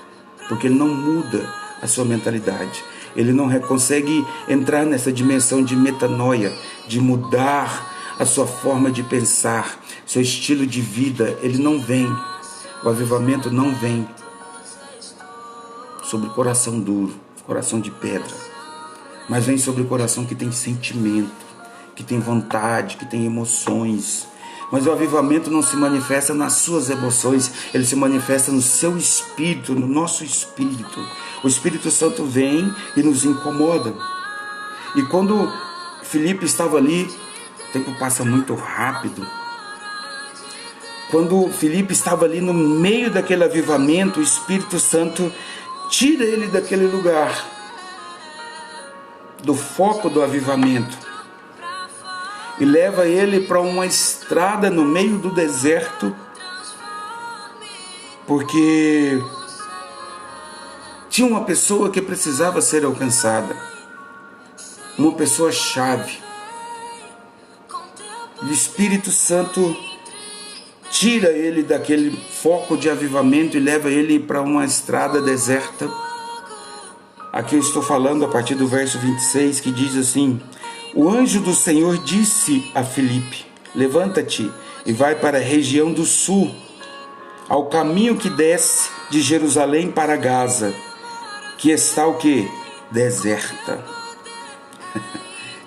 porque ele não muda a sua mentalidade. Ele não consegue entrar nessa dimensão de metanoia, de mudar a sua forma de pensar, seu estilo de vida. Ele não vem. O avivamento não vem sobre coração duro, coração de pedra, mas vem sobre o coração que tem sentimento, que tem vontade, que tem emoções. Mas o avivamento não se manifesta nas suas emoções, ele se manifesta no seu espírito, no nosso espírito. O Espírito Santo vem e nos incomoda. E quando Filipe estava ali, o tempo passa muito rápido. Quando Filipe estava ali no meio daquele avivamento, o Espírito Santo tira ele daquele lugar, do foco do avivamento, e leva ele para uma estrada no meio do deserto, porque tinha uma pessoa que precisava ser alcançada, uma pessoa-chave. O Espírito Santo tira ele daquele foco de avivamento e leva ele para uma estrada deserta. Aqui eu estou falando a partir do verso 26, que diz assim: o anjo do Senhor disse a Filipe: levanta-te e vai para a região do sul, ao caminho que desce de Jerusalém para Gaza, que está o quê? Deserta.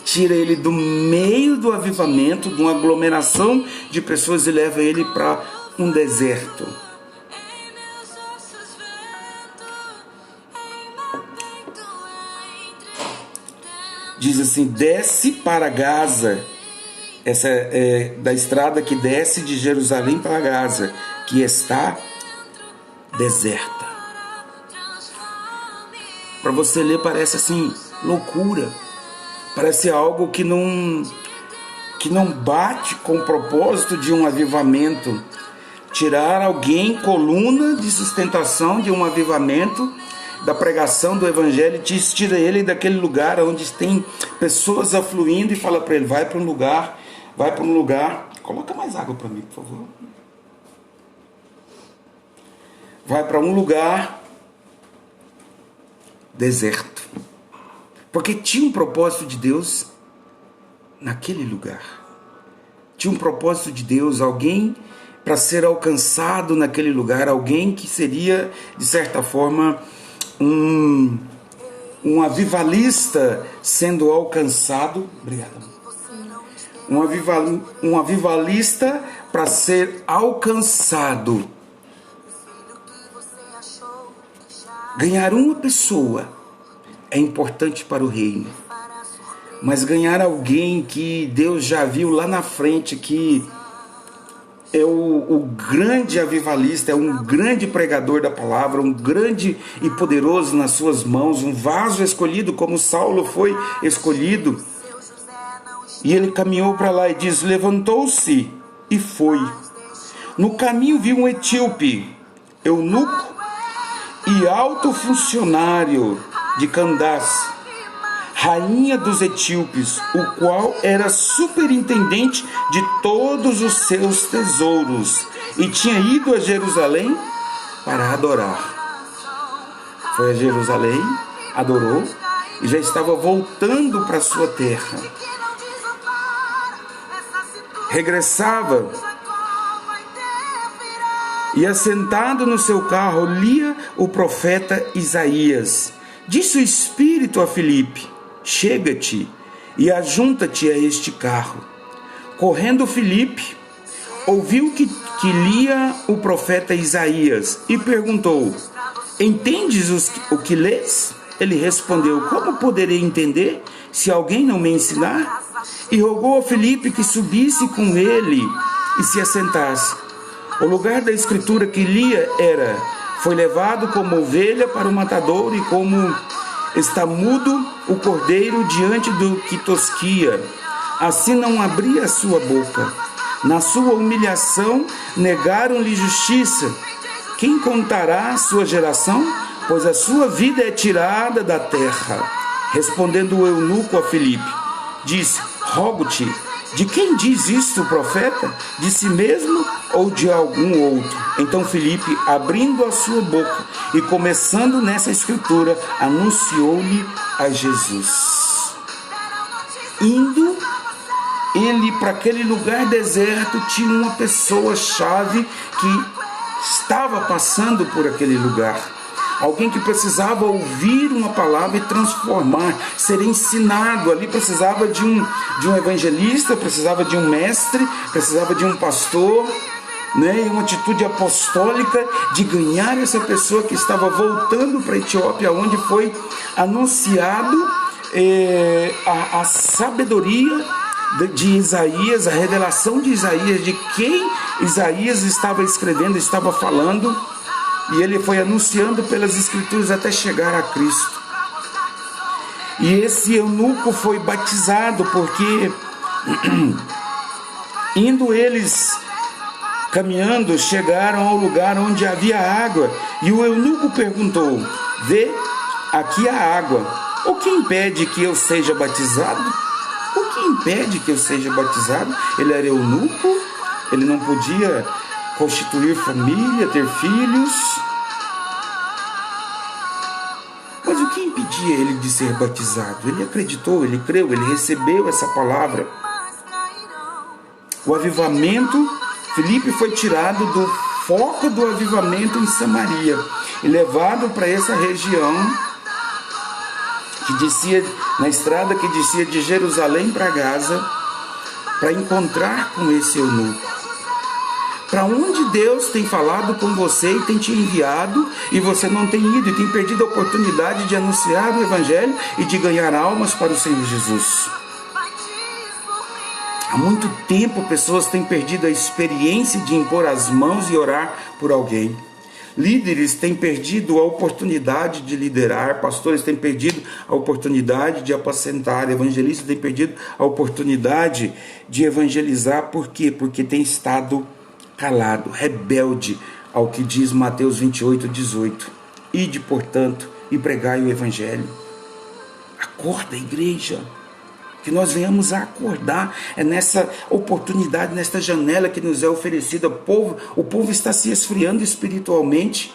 Tira ele do meio do avivamento, de uma aglomeração de pessoas, e leva ele para um deserto. Diz assim: desce para Gaza. Essa é da estrada que desce de Jerusalém para Gaza, que está deserta. Para você ler, parece assim, loucura. Parece algo que não bate com o propósito de um avivamento. Tirar alguém, coluna de sustentação de um avivamento, da pregação do evangelho, tira ele daquele lugar onde tem pessoas afluindo, e fala para ele: vai para um lugar, coloca mais água para mim, por favor. Vai para um lugar deserto, porque tinha um propósito de Deus naquele lugar. Tinha um propósito de Deus, alguém para ser alcançado naquele lugar, alguém que seria, de certa forma, um avivalista sendo alcançado. Obrigado. Um avivalista para ser alcançado. Ganhar uma pessoa é importante para o reino, mas ganhar alguém que Deus já viu lá na frente, que é o grande avivalista, é um grande pregador da palavra, um grande e poderoso nas suas mãos, um vaso escolhido, como Saulo foi escolhido. E ele caminhou para lá e diz: levantou-se e foi. No caminho viu um etíope, eunuco e alto funcionário de Candace, rainha dos etíopes, o qual era superintendente de todos os seus tesouros, e tinha ido a Jerusalém para adorar. foi a Jerusalém, adorou e já estava voltando para sua terra. Regressava e, assentado no seu carro, lia o profeta Isaías. Disse o Espírito a Filipe: chega-te e ajunta-te a este carro. Correndo Filipe, ouviu que lia o profeta Isaías e perguntou: entendes o que lês? Ele respondeu: como poderei entender se alguém não me ensinar? E rogou a Filipe que subisse com ele e se assentasse. O lugar da escritura que lia era: foi levado como ovelha para o matadouro, e como está mudo o cordeiro diante do que tosquia, assim não abria a sua boca. Na sua humilhação negaram-lhe justiça. Quem contará a sua geração? Pois a sua vida é tirada da terra. Respondendo o eunuco a Filipe, disse: rogo-te, de quem diz isto o profeta? De si mesmo ou de algum outro? Então Filipe, abrindo a sua boca e começando nessa escritura, anunciou-lhe a Jesus. Indo ele para aquele lugar deserto, tinha uma pessoa-chave que estava passando por aquele lugar. Alguém que precisava ouvir uma palavra e transformar, ser ensinado. Ali precisava de um evangelista, precisava de um mestre, precisava de um pastor, né? E uma atitude apostólica de ganhar essa pessoa que estava voltando para a Etiópia, onde foi anunciado a sabedoria de Isaías, a revelação de Isaías, de quem Isaías estava escrevendo, estava falando. E ele foi anunciando pelas escrituras até chegar a Cristo. E esse eunuco foi batizado porque indo eles caminhando, chegaram ao lugar onde havia água. E o eunuco perguntou: vê, aqui há água. O que impede que eu seja batizado? O que impede que eu seja batizado? Ele era eunuco, ele não podia constituir família, ter filhos. Mas o que impedia ele de ser batizado? Ele acreditou, ele creu, ele recebeu essa palavra. O avivamento, Filipe foi tirado do foco do avivamento em Samaria e levado para essa região que descia, na estrada que descia de Jerusalém para Gaza, para encontrar com esse eunuco. Para onde Deus tem falado com você e tem te enviado, e você não tem ido e tem perdido a oportunidade de anunciar o Evangelho e de ganhar almas para o Senhor Jesus. Há muito tempo pessoas têm perdido a experiência de impor as mãos e orar por alguém. Líderes têm perdido a oportunidade de liderar, pastores têm perdido a oportunidade de apacentar, evangelistas têm perdido a oportunidade de evangelizar. Por quê? Porque tem estado calado, rebelde ao que diz Mateus 28:18. Ide, portanto, e pregai o Evangelho. Acorda, igreja, que nós venhamos a acordar. É nessa oportunidade, nesta janela que nos é oferecida. O povo está se esfriando espiritualmente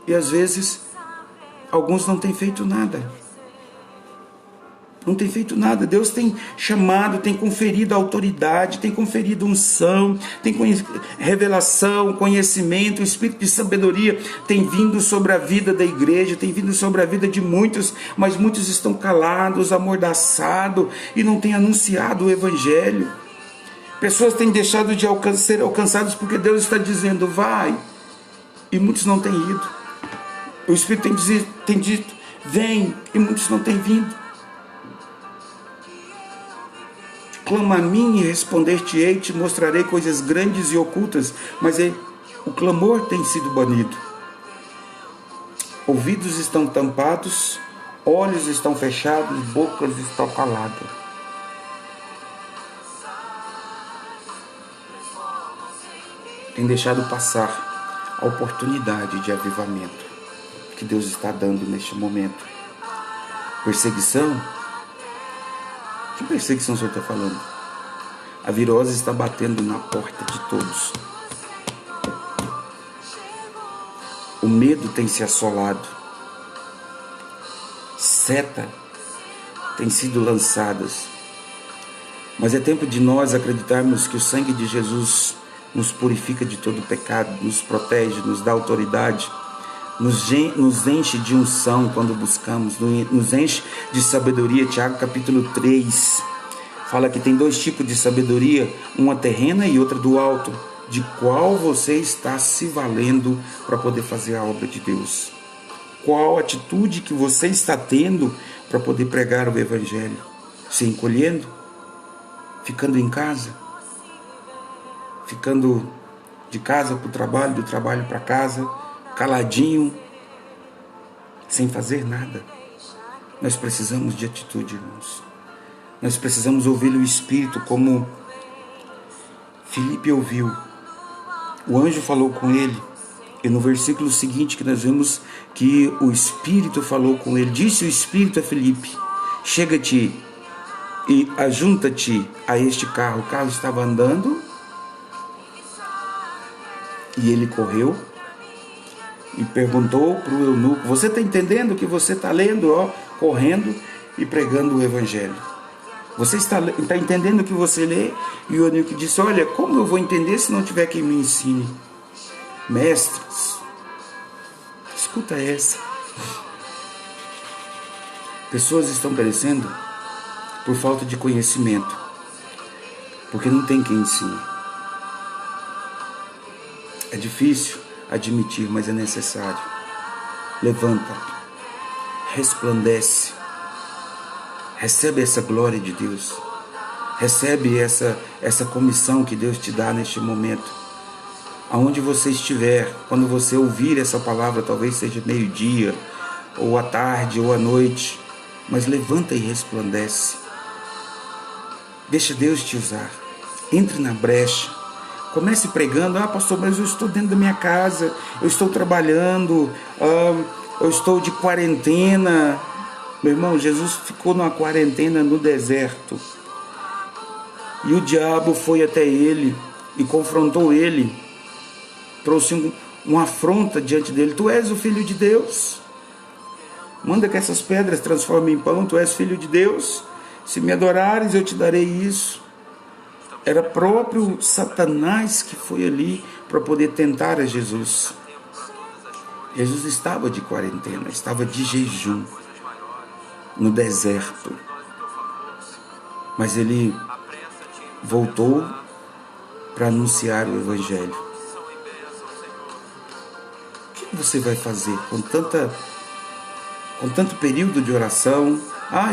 e às vezes alguns não têm feito nada. Não tem feito nada. Deus tem chamado, tem conferido autoridade, tem conferido unção, tem revelação, conhecimento, o espírito de sabedoria tem vindo sobre a vida da igreja, tem vindo sobre a vida de muitos, mas muitos estão calados, amordaçados e não têm anunciado o Evangelho. Pessoas têm deixado de ser alcançadas porque Deus está dizendo: vai, e muitos não têm ido. O Espírito tem dito: vem, e muitos não têm vindo. Clama a mim e responder-te-ei, te mostrarei coisas grandes e ocultas. Mas o clamor tem sido banido. Ouvidos estão tampados, olhos estão fechados, bocas estão caladas. Tem deixado passar a oportunidade de avivamento que Deus está dando neste momento. Perseguição? Que perseguição o Senhor está falando? A virose está batendo na porta de todos. O medo tem se assolado. seta têm sido lançadas. Mas é tempo de nós acreditarmos que o sangue de Jesus nos purifica de todo pecado, nos protege, nos dá autoridade, nos enche de unção quando buscamos, nos enche de sabedoria. Tiago capítulo 3 fala que tem 2 tipos de sabedoria, uma terrena e outra do alto, de qual você está se valendo para poder fazer a obra de Deus. Qual atitude que você está tendo para poder pregar o Evangelho? Se encolhendo? Ficando em casa? Ficando de casa para o trabalho, do trabalho para casa, caladinho, sem fazer nada? Nós precisamos de atitude, irmãos. Nós precisamos ouvir o Espírito, como Filipe ouviu. O anjo falou com ele, e no versículo seguinte que nós vemos que o Espírito falou com ele. Disse o Espírito a Filipe: chega-te e ajunta-te a este carro. O carro estava andando e ele correu e perguntou para o eunuco: você está entendendo o que você está lendo? Correndo e pregando o Evangelho. Você está entendendo o que você lê? E o eunuco disse: olha, como eu vou entender se não tiver quem me ensine? Mestres, escuta essa. Pessoas estão perecendo por falta de conhecimento, porque não tem quem ensine. É difícil admitir, mas é necessário. Levanta, resplandece, recebe essa glória de Deus, recebe essa comissão que Deus te dá neste momento. Aonde você estiver, quando você ouvir essa palavra, talvez seja meio-dia, ou à tarde, ou à noite, mas levanta e resplandece. Deixa Deus te usar. Entre na brecha. Comece pregando: pastor, mas eu estou dentro da minha casa, eu estou trabalhando, eu estou de quarentena. Meu irmão, Jesus ficou numa quarentena no deserto. E o diabo foi até ele e confrontou ele. Trouxe uma afronta diante dele: tu és o Filho de Deus? Manda que essas pedras transformem em pão. Tu és Filho de Deus? Se me adorares, eu te darei isso. Era próprio Satanás que foi ali para poder tentar a Jesus. Jesus estava de quarentena, estava de jejum no deserto. Mas ele voltou para anunciar o Evangelho. O que você vai fazer com tanto período de oração?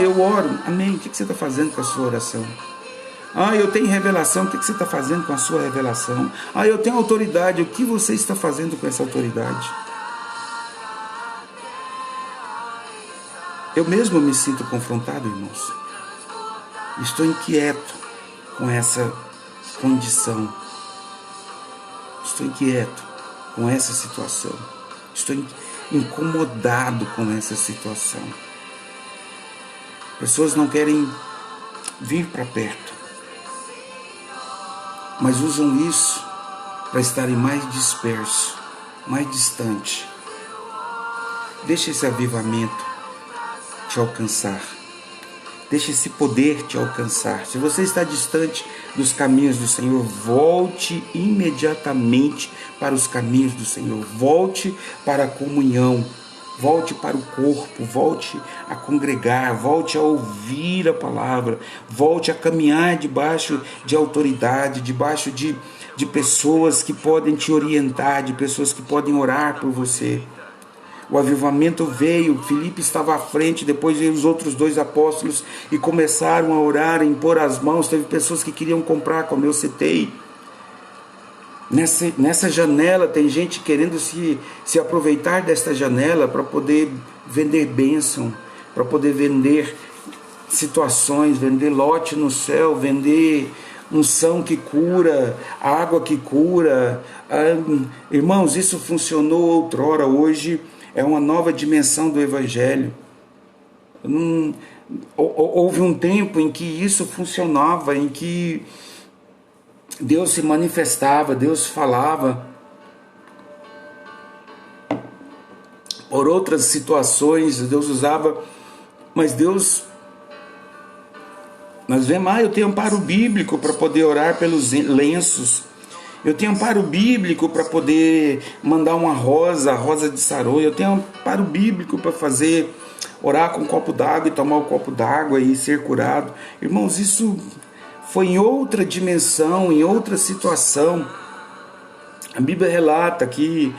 Eu oro. Amém. O que você está fazendo com a sua oração? Eu tenho revelação. O que você está fazendo com a sua revelação? Eu tenho autoridade. O que você está fazendo com essa autoridade? Eu mesmo me sinto confrontado, irmãos. Estou inquieto com essa condição. Estou inquieto com essa situação. Estou incomodado com essa situação. Pessoas não querem vir para perto, mas usam isso para estarem mais dispersos, mais distantes. Deixa esse avivamento te alcançar. Deixa esse poder te alcançar. Se você está distante dos caminhos do Senhor, volte imediatamente para os caminhos do Senhor. Volte para a comunhão. Volte para o corpo. Volte a congregar. Volte a ouvir a palavra. Volte a caminhar debaixo de autoridade, debaixo de pessoas que podem te orientar, de pessoas que podem orar por você. O avivamento veio, Filipe estava à frente, depois veio os outros 2 apóstolos e começaram a orar, a impor as mãos. Teve pessoas que queriam comprar, como eu citei. Nessa janela tem gente querendo se aproveitar desta janela para poder vender bênção, para poder vender situações, vender lote no céu, vender unção que cura, água que cura. Irmãos, isso funcionou outrora, hoje é uma nova dimensão do Evangelho. Houve um tempo em que isso funcionava, em que Deus se manifestava, Deus falava. Por outras situações, Deus usava Mas Deus, nós vemos, eu tenho amparo bíblico para poder orar pelos lenços. Eu tenho amparo bíblico para poder mandar uma rosa, a rosa de Saron. Eu tenho amparo bíblico para fazer, orar com um copo d'água e tomar um copo d'água e ser curado. Irmãos, isso foi em outra dimensão, em outra situação. A Bíblia relata que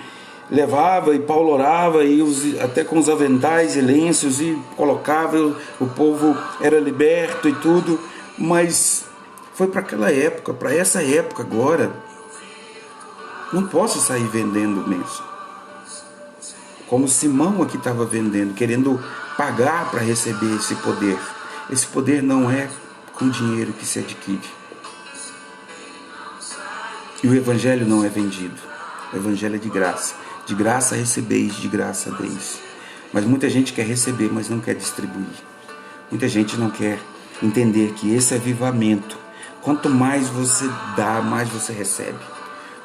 levava e Paulo orava e até com os aventais e lenços e colocava, o povo era liberto e tudo, mas foi para aquela época, para essa época agora. Não posso sair vendendo lenço. Como Simão aqui estava vendendo, querendo pagar para receber esse poder. Esse poder não é com dinheiro que se adquire. E o Evangelho não é vendido. O Evangelho é de graça. De graça recebeis, de graça deis. Mas muita gente quer receber, mas não quer distribuir. Muita gente não quer entender que esse avivamento, quanto mais você dá, mais você recebe.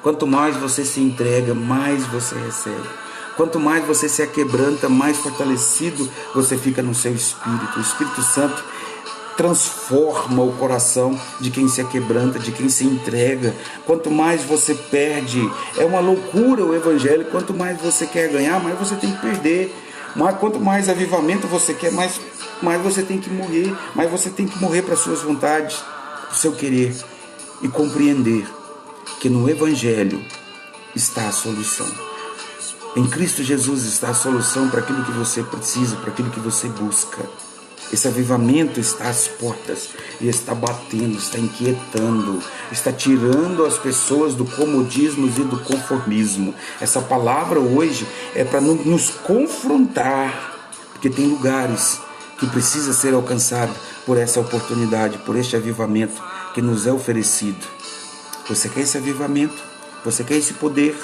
Quanto mais você se entrega, mais você recebe. Quanto mais você se aquebranta, mais fortalecido você fica no seu espírito. O Espírito Santo transforma o coração de quem se aquebranta, de quem se entrega. Quanto mais você perde, é uma loucura o Evangelho. Quanto mais você quer ganhar, mais você tem que perder. Mas quanto mais avivamento você quer, mais você tem que morrer. Mais você tem que morrer para as suas vontades, para o seu querer. E compreender que no Evangelho está a solução. Em Cristo Jesus está a solução para aquilo que você precisa, para aquilo que você busca. Esse avivamento está às portas e está batendo, está inquietando, está tirando as pessoas do comodismo e do conformismo. Essa palavra hoje é para nos confrontar, porque tem lugares que precisa ser alcançado por essa oportunidade, por este avivamento que nos é oferecido. Você quer esse avivamento? Você quer esse poder?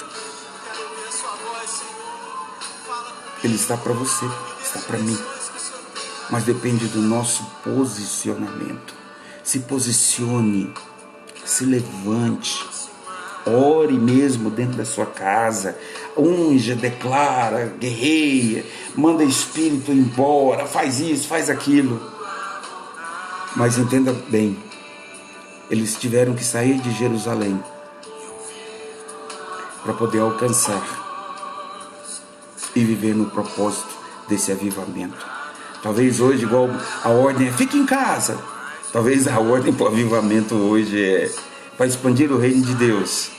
Ele está para você, está para mim. Mas depende do nosso posicionamento. Se posicione, se levante, ore mesmo dentro da sua casa, unja, declara, guerreia, manda espírito embora, faz isso, faz aquilo. Mas entenda bem, eles tiveram que sair de Jerusalém para poder alcançar e viver no propósito desse avivamento. Talvez hoje, igual a ordem é fique em casa, talvez a ordem para o avivamento hoje é para expandir o reino de Deus.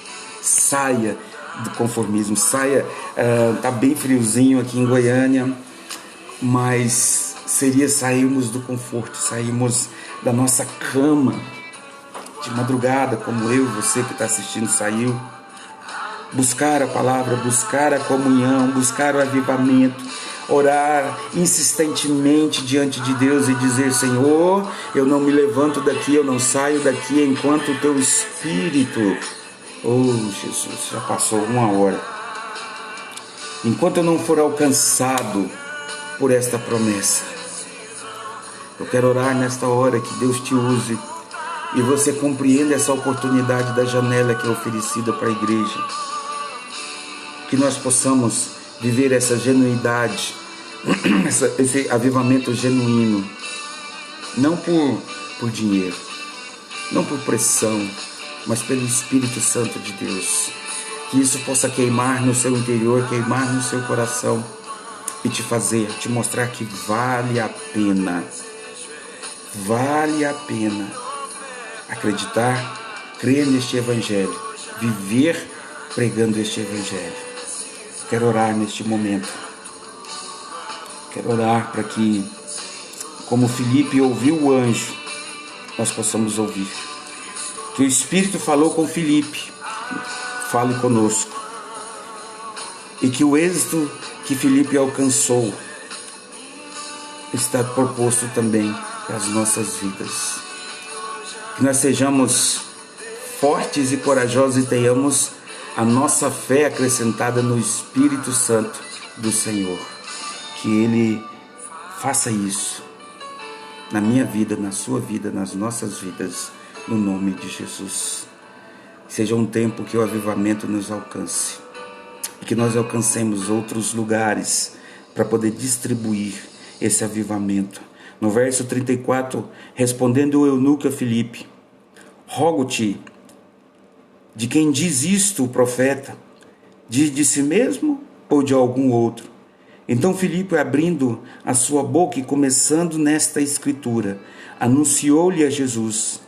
Saia do conformismo, saia, tá bem friozinho aqui em Goiânia, mas seria sairmos do conforto, sairmos da nossa cama de madrugada, como eu e você que está assistindo saiu, buscar a palavra, buscar a comunhão, buscar o avivamento, orar insistentemente diante de Deus e dizer: Senhor, eu não me levanto daqui, eu não saio daqui enquanto o teu Espírito, oh Jesus, já passou 1 hora, enquanto eu não for alcançado por esta promessa. Eu quero orar nesta hora que Deus te use e você compreenda essa oportunidade da janela que é oferecida para a igreja. Que nós possamos viver essa genuidade, esse avivamento genuíno, não por dinheiro, não por pressão, mas pelo Espírito Santo de Deus. Que isso possa queimar no seu interior, queimar no seu coração e te mostrar que vale a pena acreditar, crer neste Evangelho, viver pregando este Evangelho. Quero orar neste momento. Quero orar para que, como Filipe ouviu o anjo, nós possamos ouvir. Que o Espírito falou com Filipe, fale conosco. E que o êxito que Filipe alcançou está proposto também para as nossas vidas. Que nós sejamos fortes e corajosos e tenhamos a nossa fé acrescentada no Espírito Santo do Senhor. Que Ele faça isso na minha vida, na sua vida, nas nossas vidas, no nome de Jesus. Seja um tempo que o avivamento nos alcance e que nós alcancemos outros lugares para poder distribuir esse avivamento, No verso 34, respondendo o eunuco a Filipe: rogo-te, de quem diz isto o profeta? Diz de si mesmo ou de algum outro? Então Filipe, abrindo a sua boca e começando nesta escritura, anunciou-lhe a Jesus.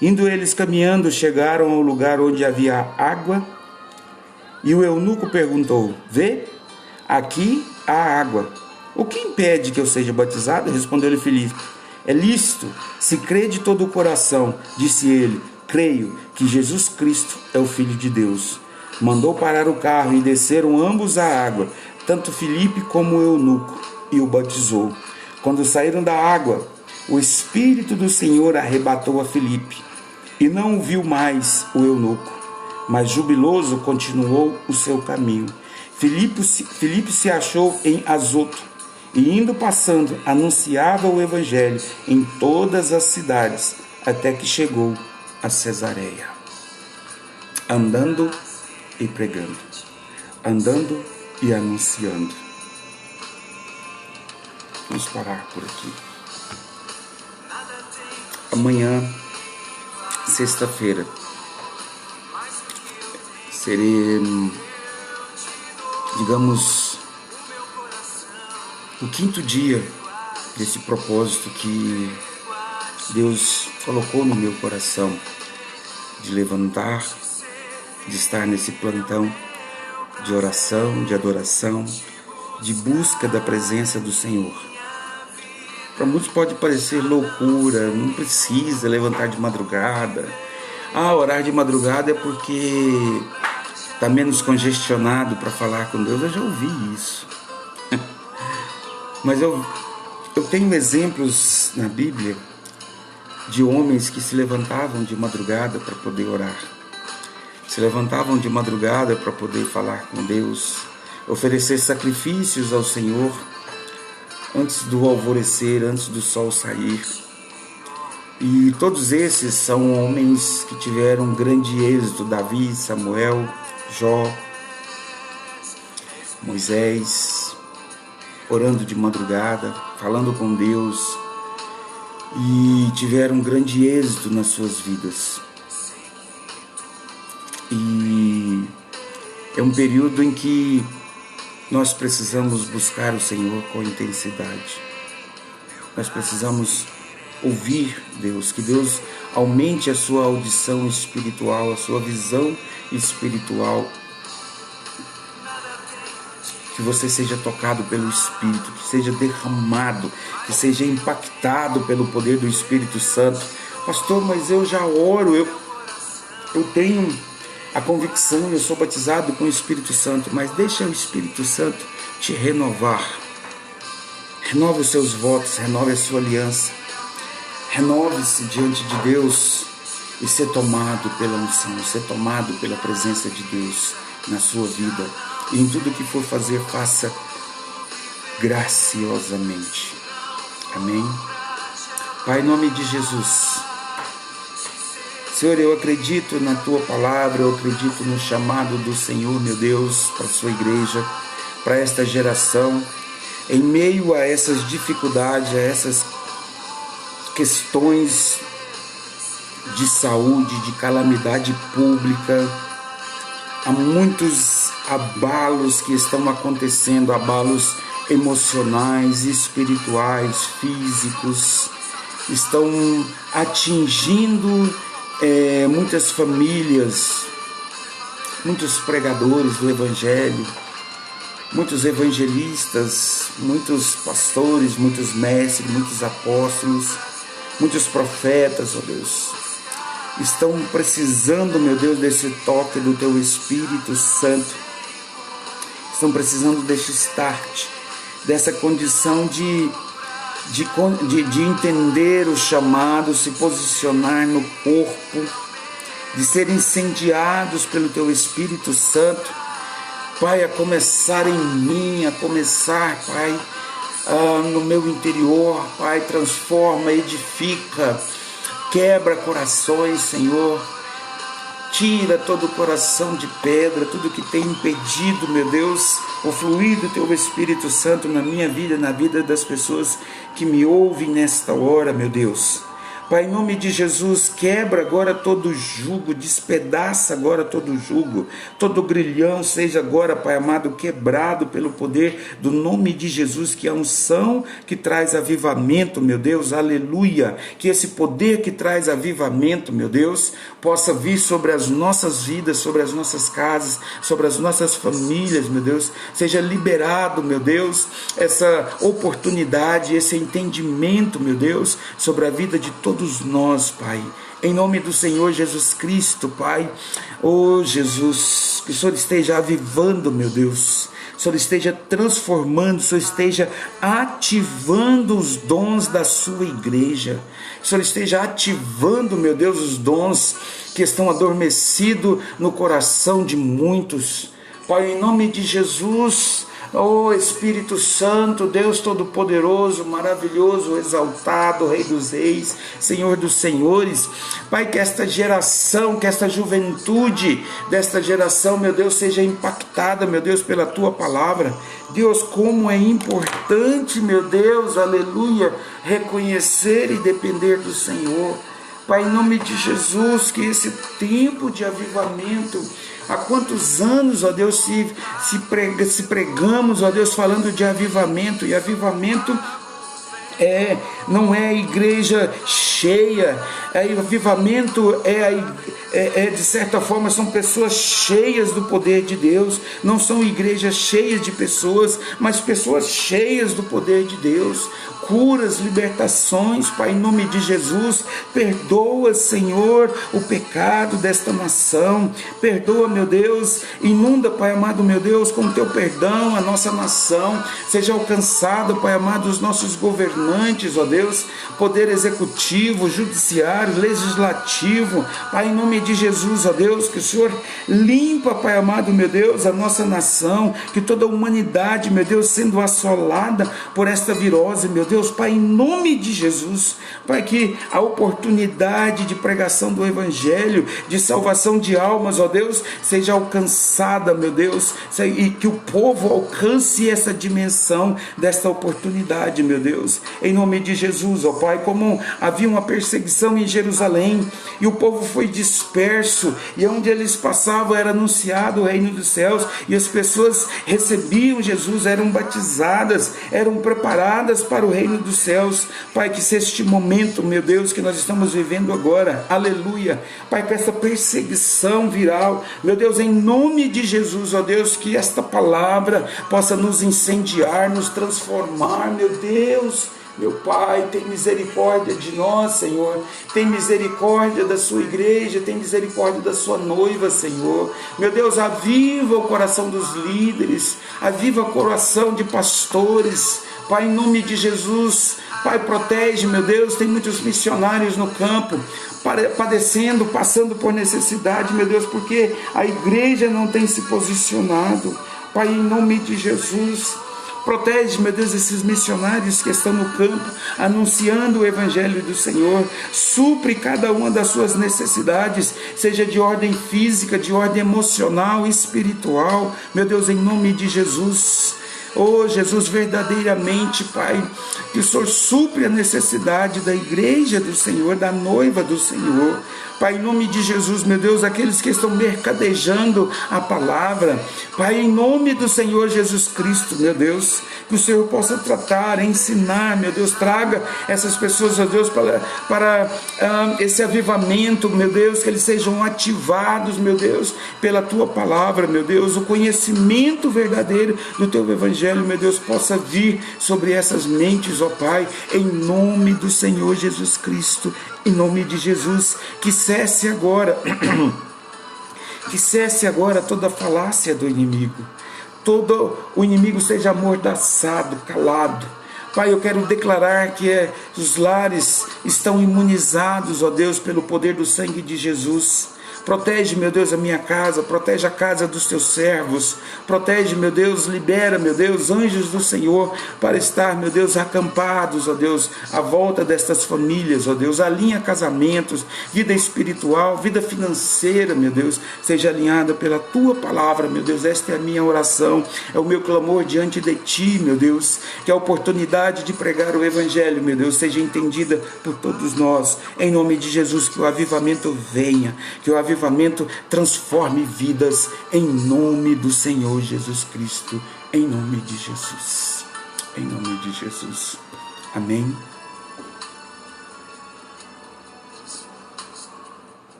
Indo eles caminhando, chegaram ao lugar onde havia água, e o eunuco perguntou: vê, aqui há água. O que impede que eu seja batizado? Respondeu-lhe Filipe: é lícito, se crê de todo o coração. Disse ele: creio que Jesus Cristo é o Filho de Deus. Mandou parar o carro e desceram ambos à água, tanto Filipe como o eunuco, e o batizou. Quando saíram da água, o Espírito do Senhor arrebatou a Filipe, e não o viu mais o eunuco, mas jubiloso continuou o seu caminho. Filipe se achou em Azoto, e indo passando, anunciava o evangelho em todas as cidades, até que chegou a Cesareia. Andando e pregando, andando e anunciando. Vamos parar por aqui. Amanhã, sexta-feira, serei, digamos, o quinto dia desse propósito que Deus colocou no meu coração, de levantar, de estar nesse plantão de oração, de adoração, de busca da presença do Senhor. Para muitos pode parecer loucura, não precisa levantar de madrugada. Orar de madrugada é porque está menos congestionado para falar com Deus. Eu já ouvi isso. Mas eu tenho exemplos na Bíblia de homens que se levantavam de madrugada para poder orar. Se levantavam de madrugada para poder falar com Deus, oferecer sacrifícios ao Senhor antes do alvorecer, antes do sol sair. E todos esses são homens que tiveram grande êxito: Davi, Samuel, Jó, Moisés, orando de madrugada, falando com Deus, e tiveram grande êxito nas suas vidas. E é um período em que nós precisamos buscar o Senhor com intensidade. Nós precisamos ouvir Deus, que Deus aumente a sua audição espiritual, a sua visão espiritual, que você seja tocado pelo Espírito, que seja derramado, que seja impactado pelo poder do Espírito Santo. Pastor, mas eu já oro, eu tenho a convicção, eu sou batizado com o Espírito Santo, mas deixa o Espírito Santo te renovar. Renove os seus votos, renove a sua aliança. Renove-se diante de Deus e ser tomado pela unção, ser tomado pela presença de Deus na sua vida. E em tudo que for fazer, faça graciosamente. Amém? Pai, em nome de Jesus, Senhor, eu acredito na Tua palavra, eu acredito no chamado do Senhor, meu Deus, para a Sua igreja, para esta geração, em meio a essas dificuldades, a essas questões de saúde, de calamidade pública. Há muitos abalos que estão acontecendo, abalos emocionais, espirituais, físicos, estão atingindo muitas famílias, muitos pregadores do Evangelho, muitos evangelistas, muitos pastores, muitos mestres, muitos apóstolos, muitos profetas, ó Deus, estão precisando, meu Deus, desse toque do Teu Espírito Santo, estão precisando desse start, dessa condição de entender o chamado, se posicionar no corpo, de serem incendiados pelo Teu Espírito Santo, Pai, a começar em mim, a começar, Pai, no meu interior, Pai, transforma, edifica, quebra corações, Senhor, Tira todo o coração de pedra, tudo que tem impedido, meu Deus, o fluir do Teu Espírito Santo na minha vida, na vida das pessoas que me ouvem nesta hora, meu Deus. Pai, em nome de Jesus, quebra agora todo jugo, despedaça agora todo jugo, todo grilhão seja agora, Pai amado, quebrado pelo poder do nome de Jesus, que é a unção que traz avivamento, meu Deus, aleluia. Que esse poder que traz avivamento, meu Deus, possa vir sobre as nossas vidas, sobre as nossas casas, sobre as nossas famílias, meu Deus. Seja liberado, meu Deus, essa oportunidade, esse entendimento, meu Deus, sobre a vida de todos nós, Pai, em nome do Senhor Jesus Cristo, Pai. Oh Jesus, que o Senhor esteja avivando, meu Deus, o Senhor esteja transformando, o Senhor esteja ativando os dons da sua igreja, o Senhor esteja ativando, meu Deus, os dons que estão adormecidos no coração de muitos, Pai, em nome de Jesus. Oh Espírito Santo, Deus Todo-Poderoso, maravilhoso, exaltado, Rei dos Reis, Senhor dos Senhores, Pai, que esta geração, que esta juventude desta geração, meu Deus, seja impactada, meu Deus, pela Tua Palavra. Deus, como é importante, meu Deus, aleluia, reconhecer e depender do Senhor. Pai, em nome de Jesus, que esse tempo de avivamento, há quantos anos, ó Deus, se pregamos, ó Deus, falando de avivamento, e avivamento não é a igreja cheia, avivamento de certa forma, são pessoas cheias do poder de Deus, não são igrejas cheias de pessoas, mas pessoas cheias do poder de Deus, curas, libertações, Pai, em nome de Jesus. Perdoa, Senhor, o pecado desta nação, perdoa, meu Deus, inunda, Pai amado, meu Deus, com o Teu perdão a nossa nação, seja alcançado, Pai amado, os nossos governantes, ó Deus, poder executivo, judiciário, legislativo, Pai, em nome de Jesus, ó Deus, que o Senhor limpa, Pai amado, meu Deus, a nossa nação, que toda a humanidade, meu Deus, sendo assolada por esta virose, meu Deus, Pai, em nome de Jesus, Pai, que a oportunidade de pregação do Evangelho, de salvação de almas, ó Deus, seja alcançada, meu Deus, e que o povo alcance essa dimensão desta oportunidade, meu Deus, em nome de Jesus, ó Pai, como havia uma perseguição em Jerusalém, e o povo foi disperso, e onde eles passavam era anunciado o reino dos céus, e as pessoas recebiam Jesus, eram batizadas, eram preparadas para o reino dos céus. Pai, que se este momento, meu Deus, que nós estamos vivendo agora, aleluia, Pai, com essa perseguição viral, meu Deus, em nome de Jesus, ó Deus, que esta palavra possa nos incendiar, nos transformar, meu Deus. Meu Pai, tem misericórdia de nós, Senhor, tem misericórdia da sua igreja, tem misericórdia da sua noiva, Senhor. Meu Deus, aviva o coração dos líderes, aviva o coração de pastores, Pai, em nome de Jesus. Pai, protege, meu Deus, tem muitos missionários no campo, padecendo, passando por necessidade, meu Deus, porque a igreja não tem se posicionado. Pai, em nome de Jesus, protege, meu Deus, esses missionários que estão no campo, anunciando o Evangelho do Senhor. Supre cada uma das suas necessidades, seja de ordem física, de ordem emocional, espiritual, meu Deus, em nome de Jesus. Oh Jesus, verdadeiramente, Pai, que o Senhor supre a necessidade da igreja do Senhor, da noiva do Senhor. Pai, em nome de Jesus, meu Deus, aqueles que estão mercadejando a palavra, Pai, em nome do Senhor Jesus Cristo, meu Deus, que o Senhor possa tratar, ensinar, meu Deus, traga essas pessoas, meu Deus, para esse avivamento, meu Deus, que eles sejam ativados, meu Deus, pela Tua palavra, meu Deus, o conhecimento verdadeiro do Teu Evangelho, meu Deus, possa vir sobre essas mentes, ó Pai, em nome do Senhor Jesus Cristo, em nome de Jesus, que cesse agora, toda a falácia do inimigo, todo o inimigo seja amordaçado, calado. Pai, eu quero declarar que os lares estão imunizados, ó Deus, pelo poder do sangue de Jesus. Protege, meu Deus, a minha casa, protege a casa dos teus servos, protege, meu Deus, libera, meu Deus, anjos do Senhor para estar, meu Deus, acampados, ó Deus, à volta destas famílias, ó Deus, alinha casamentos, vida espiritual, vida financeira, meu Deus, seja alinhada pela tua palavra, meu Deus. Esta é a minha oração, é o meu clamor diante de ti, meu Deus, que a oportunidade de pregar o evangelho, meu Deus, seja entendida por todos nós, em nome de Jesus. Que o avivamento venha, que o avivamento transforme vidas, em nome do Senhor Jesus Cristo, em nome de Jesus, em nome de Jesus, amém.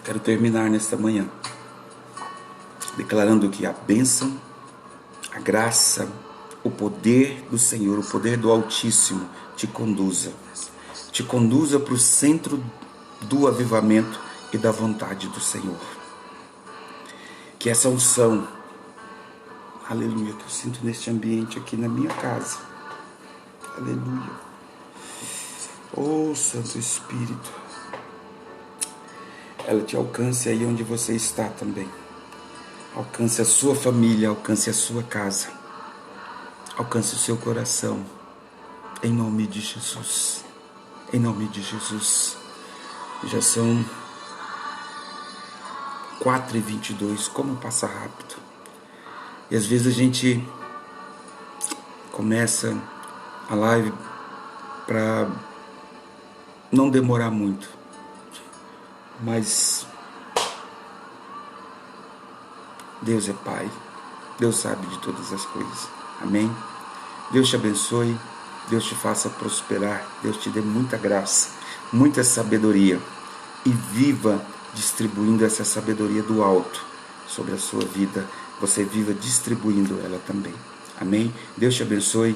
Quero terminar nesta manhã declarando que a bênção, a graça, o poder do Senhor, o poder do Altíssimo te conduza para o centro do avivamento e da vontade do Senhor. Que essa unção, aleluia, que eu sinto neste ambiente aqui na minha casa, aleluia, oh Santo Espírito, ela te alcance aí onde você está também. Alcance a sua família, alcance a sua casa, alcance o seu coração, em nome de Jesus, em nome de Jesus. Já são 4h22, como passa rápido. E às vezes a gente começa a live para não demorar muito, mas Deus é Pai, Deus sabe de todas as coisas, amém? Deus te abençoe, Deus te faça prosperar, Deus te dê muita graça, muita sabedoria, e viva distribuindo essa sabedoria do alto sobre a sua vida, você viva distribuindo ela também, amém? Deus te abençoe,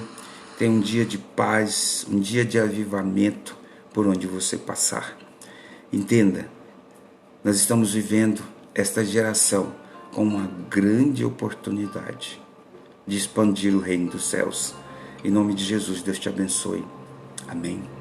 tenha um dia de paz, um dia de avivamento por onde você passar. Entenda, nós estamos vivendo esta geração com uma grande oportunidade de expandir o reino dos céus. Em nome de Jesus, Deus te abençoe. Amém.